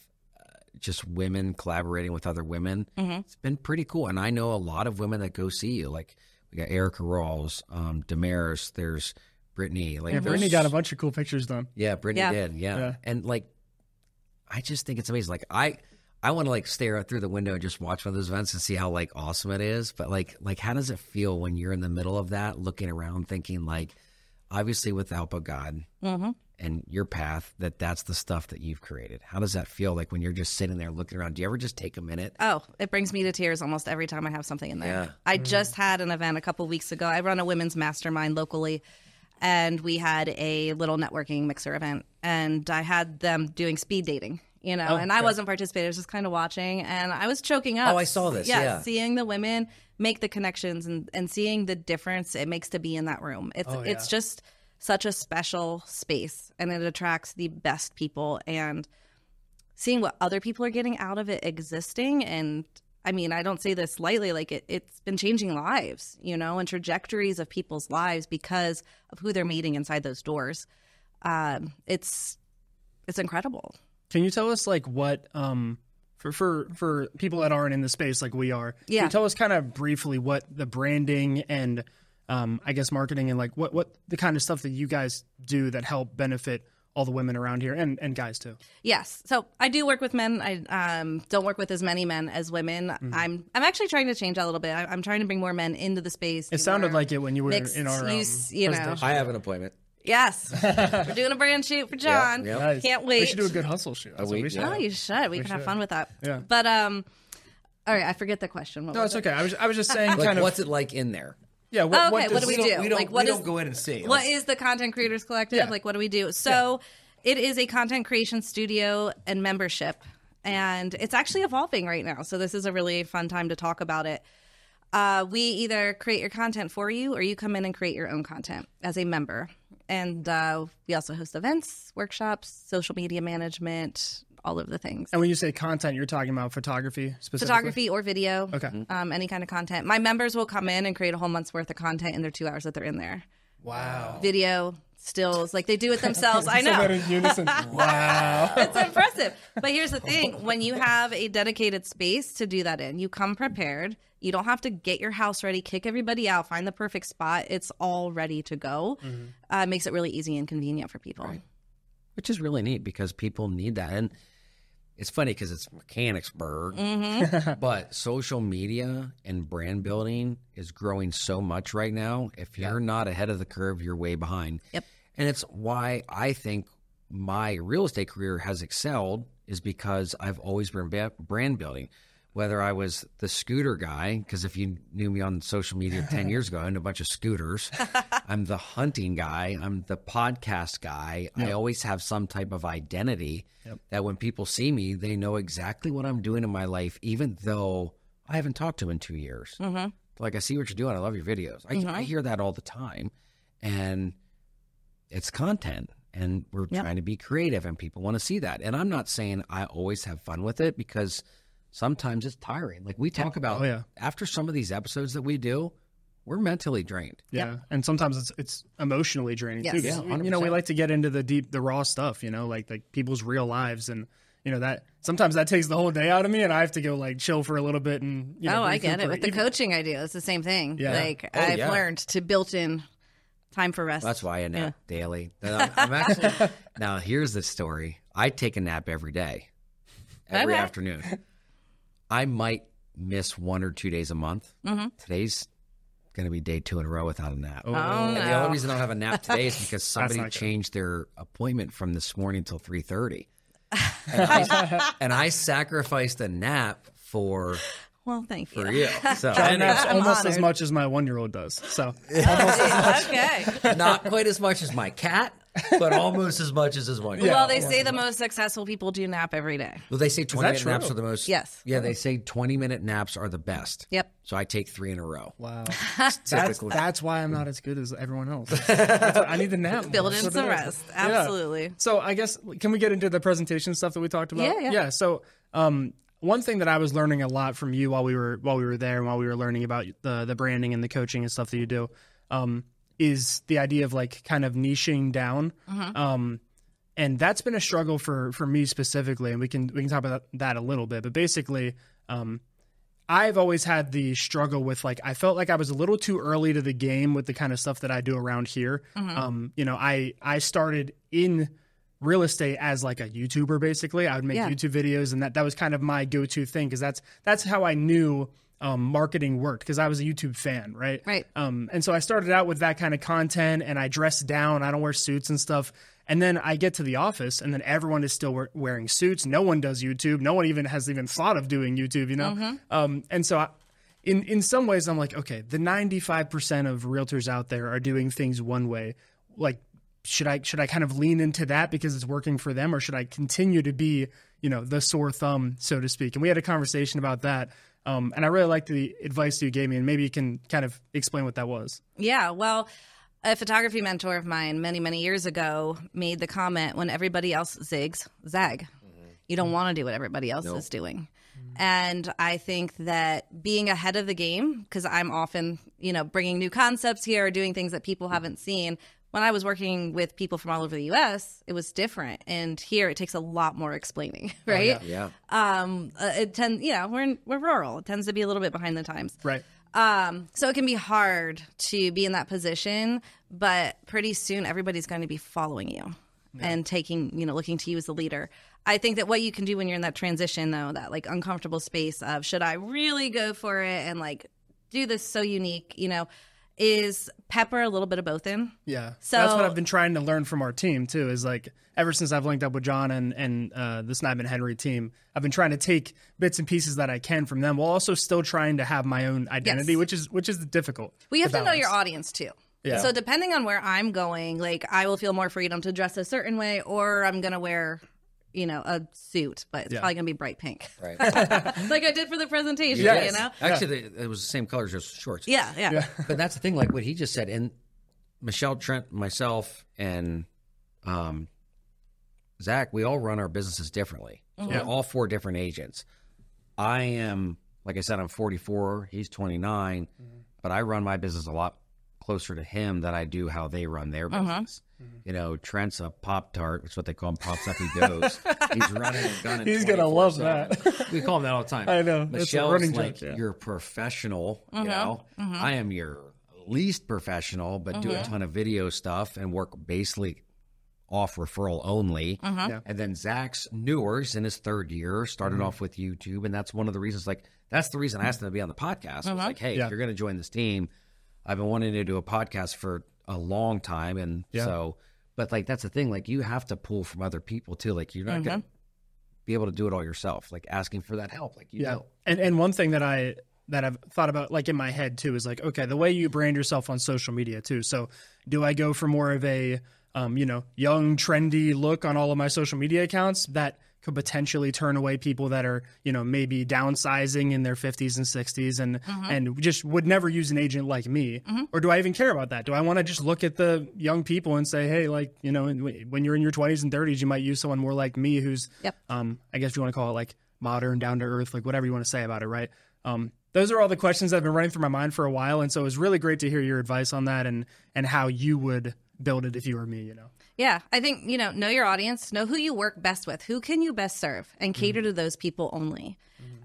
Speaker 2: just women collaborating with other women. It's been pretty cool. And I know a lot of women that go see you. Like, we got Erica Rawls, Damaris, there's Brittany.
Speaker 3: Brittany got a bunch of cool pictures done.
Speaker 2: Yeah, Brittany did. Yeah. And I just think it's amazing. Like, I want to stare out through the window and just watch one of those events and see how awesome it is. But how does it feel when you're in the middle of that, looking around, thinking obviously with the help of God and your path, that's the stuff that you've created. How does that feel when you're just sitting there looking around? Do you ever just take a minute?
Speaker 1: Oh, it brings me to tears almost every time I have something in there. Yeah. I just had an event a couple weeks ago. I run a women's mastermind locally, and we had a little networking mixer event, and I had them doing speed dating. I wasn't participating. I was just kind of watching, and I was choking up.
Speaker 2: Oh, I saw this. Yeah.
Speaker 1: Seeing the women make the connections and seeing the difference it makes to be in that room. It's just such a special space, and it attracts the best people, and seeing what other people are getting out of it existing. And I mean, I don't say this lightly, it's been changing lives, and trajectories of people's lives because of who they're meeting inside those doors. It's incredible.
Speaker 3: Can you tell us what for people that aren't in the space like we are? Can you tell us kind of briefly what the branding and I guess marketing and what the kind of stuff that you guys do that help benefit all the women around here and guys too?
Speaker 1: Yes. So I do work with men. I don't work with as many men as women. I'm actually trying to change that a little bit. I'm trying to bring more men into the space.
Speaker 3: It sounded like it when you were in our
Speaker 2: I have an appointment.
Speaker 1: Yes. We're doing a brand shoot for John.
Speaker 3: Yep. Nice.
Speaker 1: Can't wait.
Speaker 3: We should do a good hustle shoot.
Speaker 2: Oh, you
Speaker 1: should. We can have fun with that.
Speaker 3: Yeah.
Speaker 1: But all right, I forget the question.
Speaker 3: No, it's okay. I was just saying
Speaker 2: what's it like in there?
Speaker 3: Yeah.
Speaker 1: What do we do?
Speaker 2: We don't go in and see.
Speaker 1: What is the Content Creators Collective?
Speaker 3: Yeah.
Speaker 1: What do we do? So it is a content creation studio and membership, and it's actually evolving right now. So this is a really fun time to talk about it. We either create your content for you, or you come in and create your own content as a member. And we also host events, workshops, social media management, all of the things.
Speaker 3: And when you say content, you're talking about photography specifically?
Speaker 1: Photography or video.
Speaker 3: Okay.
Speaker 1: Any kind of content. My members will come in and create a whole month's worth of content in their 2 hours that they're in there.
Speaker 3: Wow.
Speaker 1: Video, stills, they do it themselves. I know.
Speaker 3: In unison. Wow.
Speaker 1: It's impressive. But here's the thing. When you have a dedicated space to do that in, you come prepared. You don't have to get your house ready, kick everybody out, find the perfect spot. It's all ready to go. Makes it really easy and convenient for people.
Speaker 2: Right. Which is really neat because people need that. And it's funny because it's Mechanicsburg, but social media and brand building is growing so much right now. If you're not ahead of the curve, you're way behind.
Speaker 1: Yep.
Speaker 2: And it's why I think my real estate career has excelled is because I've always been brand building. whether I was the scooter guy, because if you knew me on social media 10 years ago, I owned a bunch of scooters. I'm the hunting guy. I'm the podcast guy. Yep. I always have some type of identity that when people see me, they know exactly what I'm doing in my life, even though I haven't talked to them in 2 years. Like, I see what you're doing. I love your videos. I hear that all the time. And it's content. And we're trying to be creative, and people want to see that. And I'm not saying I always have fun with it, because sometimes it's tiring. Like we talk about, after some of these episodes that we do, we're mentally drained.
Speaker 3: Yeah. And sometimes it's emotionally draining too.
Speaker 1: Yes.
Speaker 3: Yeah, we like to get into the raw stuff, like people's real lives. And, that sometimes that takes the whole day out of me, and I have to go like chill for a little bit. And,
Speaker 1: I get it. With the coaching I do, it's the same thing. Yeah. Like I've learned to built in time for rest.
Speaker 2: That's why I nap daily. I'm actually, now here's the story. I take a nap every day, every afternoon. I might miss 1 or 2 days a month. Today's going to be day 2 in a row without a nap. And the only reason I don't have a nap today is because somebody changed their appointment from this morning till 3:30. And I sacrificed a nap for...
Speaker 1: Well, thank you.
Speaker 2: For you. So,
Speaker 3: John naps almost as much as my 1-year-old does. So almost as much.
Speaker 1: Okay.
Speaker 2: Not quite as much as my cat, but almost as much as his 1-year-old.
Speaker 1: Well, they say the most successful people do nap every day.
Speaker 2: Well, they say 20-minute naps are the most.
Speaker 1: Yes.
Speaker 2: Yeah, they say 20-minute naps are the best.
Speaker 1: Yep.
Speaker 2: So I take 3 in a row.
Speaker 3: Wow. That's why I'm not as good as everyone else. I need the nap.
Speaker 1: Build in some rest. Absolutely.
Speaker 3: Yeah. So I guess, can we get into the presentation stuff that we talked about?
Speaker 1: Yeah.
Speaker 3: So, one thing that I was learning a lot from you while we were there, and while we were learning about the branding and the coaching and stuff that you do, is the idea of like kind of niching down. And that's been a struggle for me specifically, and we can talk about that a little bit. But basically, I've always had the struggle with, like, I felt like I was a little too early to the game with the kind of stuff that I do around here. I started in real estate as like a YouTuber. Basically, I would make YouTube videos, and that was kind of my go-to thing, because that's how I knew marketing worked, because I was a YouTube fan, right? And so I started out with that kind of content, and I dress down. I don't wear suits and stuff. And then I get to the office, and then everyone is still wearing suits. No one does YouTube. No one has even thought of doing YouTube, And so in some ways, I'm like, okay, the 95% of realtors out there are doing things one way. Like, should I kind of lean into that because it's working for them, or should I continue to be, the sore thumb, so to speak? And we had a conversation about that. And I really liked the advice you gave me, and maybe you can kind of explain what that was.
Speaker 1: Yeah, well, a photography mentor of mine many, many years ago made the comment, when everybody else zigs, zag. You don't want to do what everybody else is doing. And I think that being ahead of the game, because I'm often, bringing new concepts here, or doing things that people haven't seen. When I was working with people from all over the U.S., it was different. And here it takes a lot more explaining, right? We're rural. It tends to be a little bit behind the times.
Speaker 3: Right.
Speaker 1: So it can be hard to be in that position, but pretty soon everybody's going to be following you and looking to you as a leader. I think that what you can do when you're in that transition, though, that like uncomfortable space of, should I really go for it and like do this so unique, is pepper a little bit of both in.
Speaker 3: Yeah. So that's what I've been trying to learn from our team too, is like, ever since I've linked up with John and the Snipe and Henry team, I've been trying to take bits and pieces that I can from them, while also still trying to have my own identity, which is difficult.
Speaker 1: Well, you have to know your audience too.
Speaker 3: Yeah.
Speaker 1: So depending on where I'm going, like, I will feel more freedom to dress a certain way, or I'm going to wear, a suit, but it's probably going to be bright pink.
Speaker 2: Right.
Speaker 1: Like I did for the presentation,
Speaker 2: Actually, it was the same color as just shorts.
Speaker 1: Yeah.
Speaker 2: But that's the thing, like what he just said, and Michelle, Trent, myself, and Zach, we all run our businesses differently. We're all 4 different agents. I am, like I said, I'm 44. He's 29. But I run my business a lot closer to him than I do how they run their business. Trent's a Pop-Tart. That's what they call him, Pops Up He Goes. He's running and gunning.
Speaker 3: He's going to love that.
Speaker 2: We call him that all the time.
Speaker 3: I know.
Speaker 2: Michelle's like, you're professional. I am your least professional, but do a ton of video stuff and work basically off referral only. And then Zach's newer, he's in his 3rd year, started off with YouTube. And that's one of the reasons, that's the reason I asked him to be on the podcast. I was like, hey, if you're going to join this team, I've been wanting to do a podcast for a long time. And so, but like, that's the thing, like, you have to pull from other people too. Like, you're not going to be able to do it all yourself, like asking for that help, like you know.
Speaker 3: And one thing that I've thought about, like in my head too, is like, okay, the way you brand yourself on social media too. So do I go for more of a young, trendy look on all of my social media accounts that could potentially turn away people that are, maybe downsizing in their 50s and 60s and just would never use an agent like me? Or do I even care about that? Do I want to just look at the young people and say, hey, like, when you're in your 20s and 30s, you might use someone more like me who's, I guess you want to call it like modern, down to earth, like whatever you want to say about it, right? Those are all the questions that have been running through my mind for a while. And so it was really great to hear your advice on that and how you would build it if you were me,
Speaker 1: Yeah, I think, know your audience, know who you work best with, who can you best serve, and cater to those people only.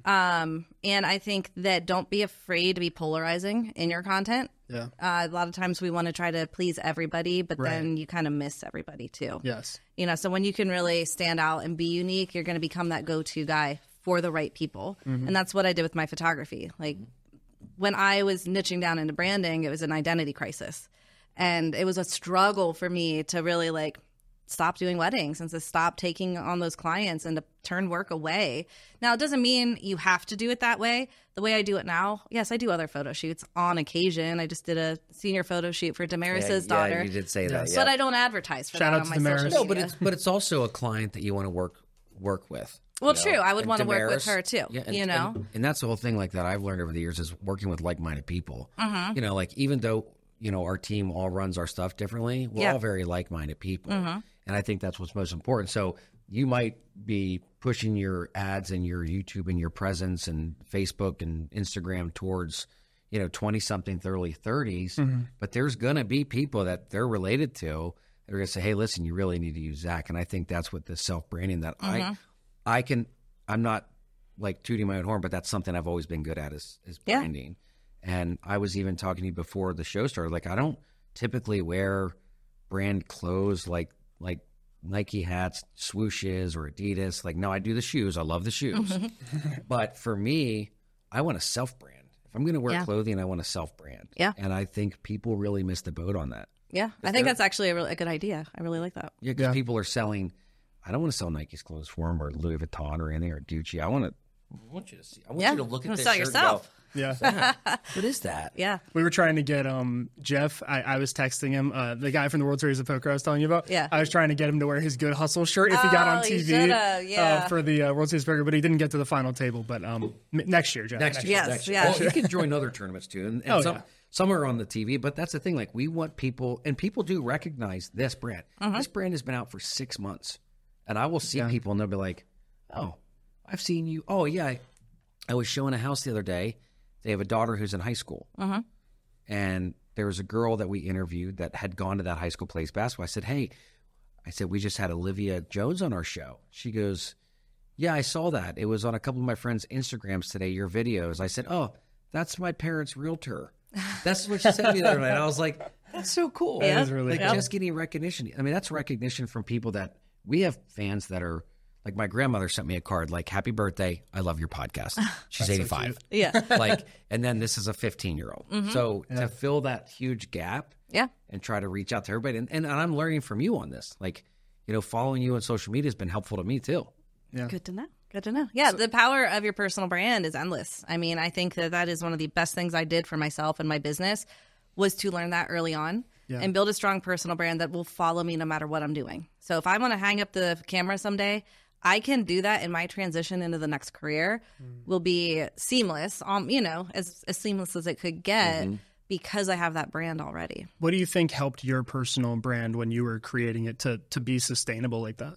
Speaker 1: And I think that don't be afraid to be polarizing in your content.
Speaker 3: Yeah.
Speaker 1: A lot of times we want to try to please everybody, but then you kind of miss everybody too.
Speaker 3: Yes.
Speaker 1: So when you can really stand out and be unique, you're going to become that go-to guy for the right people. And that's what I did with my photography. Like when I was niching down into branding, it was an identity crisis. And it was a struggle for me to really like stop doing weddings and to stop taking on those clients and to turn work away. Now, it doesn't mean you have to do it that way. The way I do it now, yes, I do other photo shoots on occasion. I just did a senior photo shoot for Damaris's daughter.
Speaker 2: Yeah, you did say that.
Speaker 1: But I don't advertise for
Speaker 3: Shout
Speaker 1: that
Speaker 3: out
Speaker 1: on
Speaker 3: to
Speaker 1: my
Speaker 3: Damaris.
Speaker 1: social
Speaker 2: No,
Speaker 1: media.
Speaker 2: but it's also a client that you want to work with.
Speaker 1: Well, true. I would
Speaker 2: And
Speaker 1: want to work with
Speaker 2: Damaris,
Speaker 1: her too.
Speaker 2: Yeah, and that's the whole thing like that I've learned over the years is working with like-minded people. Like even though our team all runs our stuff differently, we're all very like-minded people, and I think that's what's most important. So you might be pushing your ads and your YouTube and your presence and Facebook and Instagram towards 20-something, early 30s, but there's gonna be people that they're related to that are gonna say, hey, listen, you really need to use Zach. And I think that's what the self-branding that I'm not like tooting my own horn, but that's something I've always been good at is branding. And I was even talking to you before the show started. Like, I don't typically wear brand clothes like Nike hats, swooshes, or Adidas. Like, no, I do the shoes. I love the shoes. But for me, I want to self-brand. If I'm going to wear clothing, I want to self-brand.
Speaker 1: Yeah.
Speaker 2: And I think people really miss the boat on that.
Speaker 1: Yeah, I think that's actually a good idea. I really like that.
Speaker 2: Yeah, because people are selling. I don't want to sell Nike's clothes for them or Louis Vuitton or anything or Gucci. I want you to see. I want you to look at this
Speaker 1: sell
Speaker 2: shirt
Speaker 1: yourself.
Speaker 3: Yeah.
Speaker 2: What is that?
Speaker 1: Yeah.
Speaker 3: We were trying to get Jeff. I was texting him, the guy from the World Series of Poker I was telling you about.
Speaker 1: Yeah.
Speaker 3: I was trying to get him to wear his Good Hustle shirt if he got on TV
Speaker 1: for
Speaker 3: for the World Series of Poker, but he didn't get to the final table. But next year, Jeff.
Speaker 2: Next year.
Speaker 1: Yes, yeah.
Speaker 2: Well, you can join other tournaments too, and some are on the TV. But that's the thing. Like we want people, and people do recognize this brand. This brand has been out for 6 months, and I will see people, and they'll be like, "Oh, I've seen you. Oh yeah, I was showing a house the other day. They have a daughter who's in high school, and there was a girl that we interviewed that had gone to that high school, plays basketball. I said, hey, we just had Olivia Jones on our show. She goes, yeah, I saw that. It was on a couple of my friends' Instagrams today, your videos. I said, oh, that's my parents' realtor. That's what she sent me the other night. I was like, that's so cool.
Speaker 3: That is really cool.
Speaker 2: Just getting recognition. I mean, that's recognition from people that we have fans that are, like my grandmother sent me a card like, happy birthday, I love your podcast. She's 85.
Speaker 3: So
Speaker 1: Yeah.
Speaker 2: And then this is a 15-year-old. So to fill that huge gap and try to reach out to everybody. And I'm learning from you on this. Following you on social media has been helpful to me too.
Speaker 3: Yeah.
Speaker 1: Good to know. Good to know. Yeah, the power of your personal brand is endless. I mean, I think that is one of the best things I did for myself and my business was to learn that early on and build a strong personal brand that will follow me no matter what I'm doing. So if I want to hang up the camera someday, I can do that, and my transition into the next career will be seamless, as seamless as it could get because I have that brand already.
Speaker 3: What do you think helped your personal brand when you were creating it to be sustainable like that?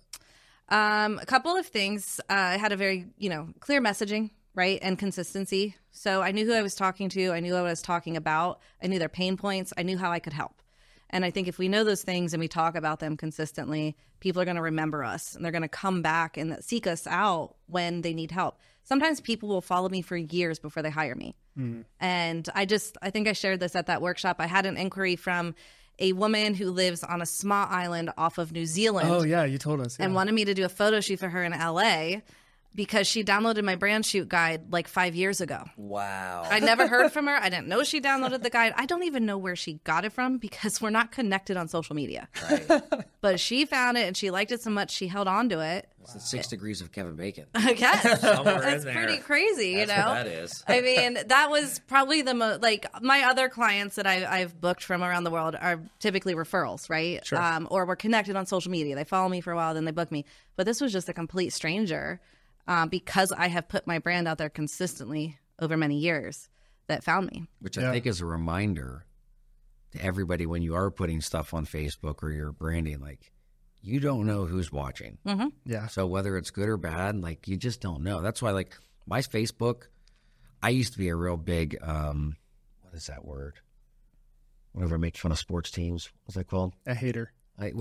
Speaker 1: A couple of things. I had a very, clear messaging, right, and consistency. So I knew who I was talking to. I knew what I was talking about. I knew their pain points. I knew how I could help. And I think if we know those things and we talk about them consistently, people are going to remember us and they're going to come back and seek us out when they need help. Sometimes people will follow me for years before they hire me. And I think I shared this at that workshop. I had an inquiry from a woman who lives on a small island off of New Zealand.
Speaker 3: Oh, yeah, you told us. Yeah.
Speaker 1: And wanted me to do a photo shoot for her in LA because she downloaded my brand shoot guide like 5 years ago.
Speaker 2: Wow.
Speaker 1: I never heard from her. I didn't know she downloaded the guide. I don't even know where she got it from because we're not connected on social media.
Speaker 2: Right.
Speaker 1: But she found it and she liked it so much she held on to it. Wow.
Speaker 2: It's the 6 degrees of Kevin Bacon.
Speaker 1: Okay.
Speaker 2: Somewhere in
Speaker 1: That's
Speaker 2: there.
Speaker 1: pretty crazy, you
Speaker 2: That's
Speaker 1: know?
Speaker 2: what that is.
Speaker 1: I mean, that was probably the most, like, my other clients that I've booked from around the world are typically referrals, right?
Speaker 3: Sure.
Speaker 1: Or we're connected on social media. They follow me for a while, then they book me. But this was just a complete stranger because I have put my brand out there consistently over many years that found me.
Speaker 2: Which I think is a reminder to everybody when you are putting stuff on Facebook or you're branding, like, you don't know who's watching.
Speaker 1: Mm-hmm.
Speaker 3: Yeah.
Speaker 2: So whether it's good or bad, like, you just don't know. That's why, like, my Facebook, I used to be a real big, what is that word? Whenever I make fun of sports teams, what's that called?
Speaker 3: A hater.
Speaker 2: You're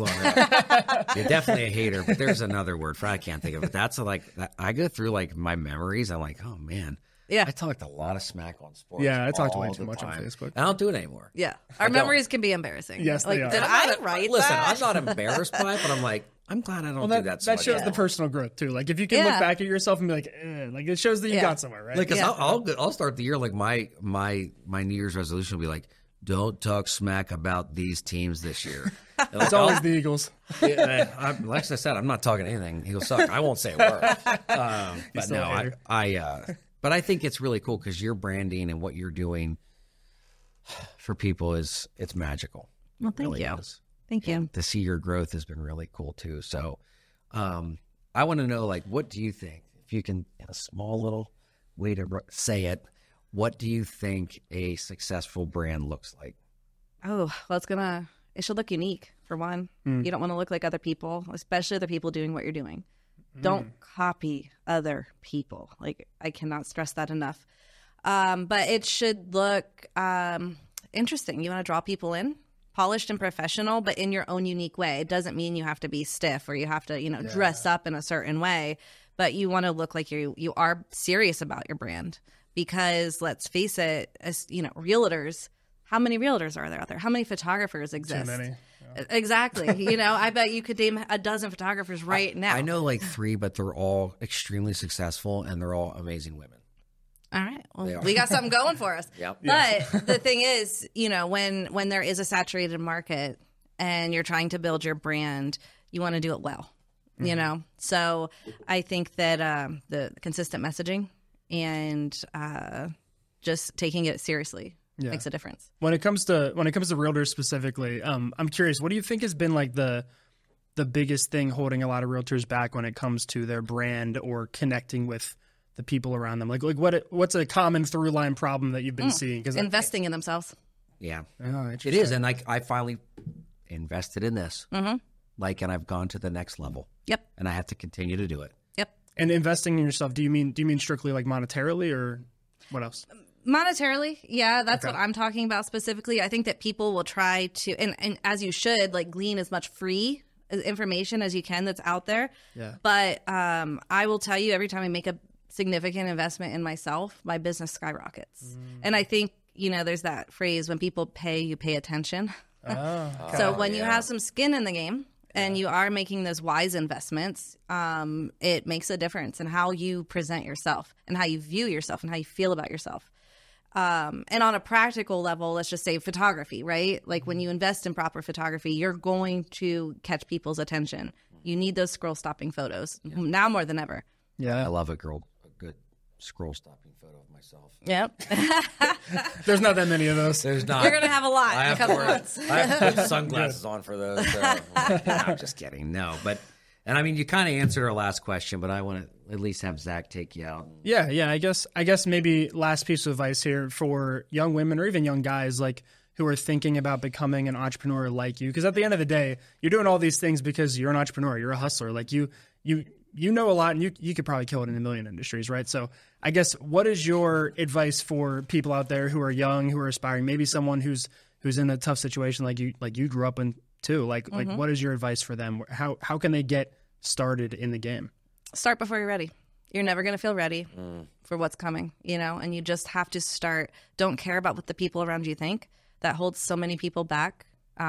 Speaker 2: definitely a hater, but there's another word for it. I can't think of it. That's like, I go through like my memories. I'm like, oh man.
Speaker 1: Yeah.
Speaker 2: I talked a lot of smack on sports.
Speaker 3: Yeah, I talked way
Speaker 2: all
Speaker 3: too
Speaker 2: the
Speaker 3: much on
Speaker 2: time.
Speaker 3: Facebook.
Speaker 2: I don't do it anymore.
Speaker 1: Yeah. Our memories can be embarrassing.
Speaker 3: Yes,
Speaker 1: like,
Speaker 3: they are.
Speaker 1: did I write
Speaker 2: Listen,
Speaker 1: that?
Speaker 2: I'm not embarrassed by it, but I'm like, I'm glad I don't do that so
Speaker 3: that
Speaker 2: much
Speaker 3: shows the
Speaker 2: anymore.
Speaker 3: personal growth too. Like if you can look
Speaker 1: Yeah.
Speaker 3: back at yourself and be like, like it shows that you got somewhere, right?
Speaker 2: Like, 'cause
Speaker 1: Yeah.
Speaker 2: I'll start the year like my New Year's resolution will be like, don't talk smack about these teams this year. Like,
Speaker 3: It's always the Eagles.
Speaker 2: like I said, I'm not talking anything. He'll suck. I won't say a word. But
Speaker 3: still a
Speaker 2: no,
Speaker 3: hater.
Speaker 2: but I think it's really cool because your branding and what you're doing for people it's magical.
Speaker 1: Well,
Speaker 2: It
Speaker 1: thank
Speaker 2: really
Speaker 1: you.
Speaker 2: is.
Speaker 1: Thank you.
Speaker 2: To see your growth has been really cool too. So, I want to know, like, what do you think? If you can, in a small little way to say it, what do you think a successful brand looks like?
Speaker 1: Oh, well, it should look unique, for one. You don't want to look like other people, especially other people doing what you're doing. Don't copy other people. Like, I cannot stress that enough. But it should look interesting. You want to draw people in, polished and professional, but in your own unique way. It doesn't mean you have to be stiff or you have to, dress up in a certain way, but you want to look like you are serious about your brand. Because let's face it, as realtors, how many realtors are there out there? How many photographers exist?
Speaker 3: Too many.
Speaker 1: Exactly. I bet you could name a dozen photographers right now.
Speaker 2: I know like 3, but they're all extremely successful and they're all amazing women.
Speaker 1: All right.
Speaker 2: They
Speaker 1: Well,
Speaker 2: are.
Speaker 1: we got something going for us.
Speaker 2: Yep.
Speaker 1: But the thing is, when there is a saturated market and you're trying to build your brand, you want to do it well. So I think that the consistent messaging and just taking it seriously makes a difference.
Speaker 3: When it comes to realtors specifically, I'm curious, what do you think has been like the biggest thing holding a lot of realtors back when it comes to their brand or connecting with the people around them? Like what's a common through line problem that you've been seeing? Because
Speaker 1: Investing in themselves.
Speaker 2: Yeah.
Speaker 3: Oh,
Speaker 2: It is. And like, I finally invested in this. Mm-hmm. Like, and I've gone to the next level.
Speaker 1: Yep.
Speaker 2: And I have to continue to do it.
Speaker 1: Yep.
Speaker 3: And investing in yourself, do you mean strictly like monetarily or what else?
Speaker 1: Monetarily, yeah, that's what I'm talking about specifically. I think that people will try to, and as you should, like glean as much free information as you can that's out there.
Speaker 3: Yeah.
Speaker 1: But I will tell you, every time I make a significant investment in myself, my business skyrockets. And I think, there's that phrase, when people pay, you pay attention. So when you have some skin in the game and you are making those wise investments, it makes a difference in how you present yourself and how you view yourself and how you feel about yourself. And on a practical level, let's just say photography, right? Like when you invest in proper photography, you're going to catch people's attention. You need those scroll stopping photos now more than ever.
Speaker 3: Yeah.
Speaker 2: I love a good scroll stopping photo of myself.
Speaker 1: Yep.
Speaker 3: There's not that many of those.
Speaker 2: There's not.
Speaker 1: You're going to have a lot
Speaker 2: I
Speaker 1: in a
Speaker 2: have
Speaker 1: couple
Speaker 2: to
Speaker 1: months.
Speaker 2: I have to put sunglasses on for those. So. No, I'm just kidding. No, but, and I mean, you kind of answered our last question, but I want to at least have Zach take you out.
Speaker 3: Yeah. I guess maybe last piece of advice here for young women or even young guys like who are thinking about becoming an entrepreneur like you, because at the end of the day, you're doing all these things because you're an entrepreneur, you're a hustler. Like you know a lot, and you could probably kill it in a million industries, right? So I guess what is your advice for people out there who are young, who are aspiring, maybe someone who's in a tough situation like you grew up in too? Like what is your advice for them? How can they get started in the game?
Speaker 1: Start before you're ready. You're never going to feel ready for what's coming, and you just have to start. Don't care about what the people around you think. That holds so many people back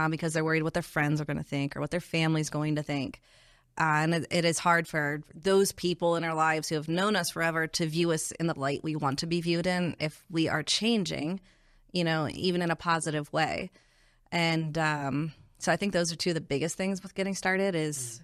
Speaker 1: because they're worried what their friends are going to think or what their family's going to think. And it is hard for those people in our lives who have known us forever to view us in the light we want to be viewed in if we are changing, even in a positive way. And so I think those are two of the biggest things with getting started is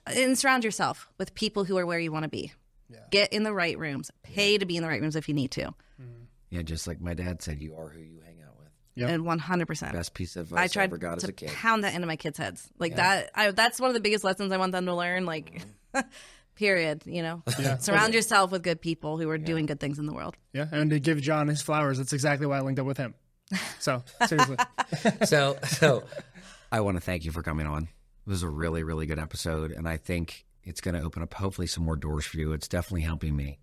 Speaker 1: And surround yourself with people who are where you want to be. Yeah. Get in the right rooms. Pay to be in the right rooms if you need to.
Speaker 2: Mm-hmm. Yeah, just like my dad said, you are who you hang out with.
Speaker 1: Yep. And 100%.
Speaker 2: Best piece of advice I ever got as a kid.
Speaker 1: I tried to pound that into my kids' heads. Like that. That's one of the biggest lessons I want them to learn. Like, period. You know, surround yourself with good people who are doing good things in the world.
Speaker 3: Yeah, and to give John his flowers, that's exactly why I linked up with him. So seriously.
Speaker 2: So I want to thank you for coming on. It was a really, really good episode, and I think it's going to open up hopefully some more doors for you. It's definitely helping me,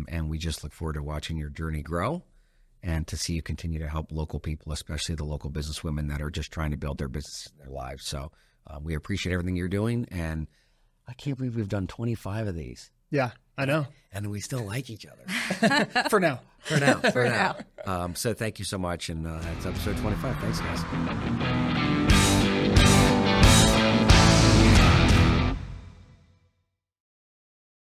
Speaker 2: and we just look forward to watching your journey grow and to see you continue to help local people, especially the local businesswomen that are just trying to build their business in their lives. So we appreciate everything you're doing, and I can't believe we've done 25 of these.
Speaker 3: Yeah, I know.
Speaker 2: And we still like each other.
Speaker 3: For now.
Speaker 2: For now. So thank you so much, and it's episode 25. Thanks, guys.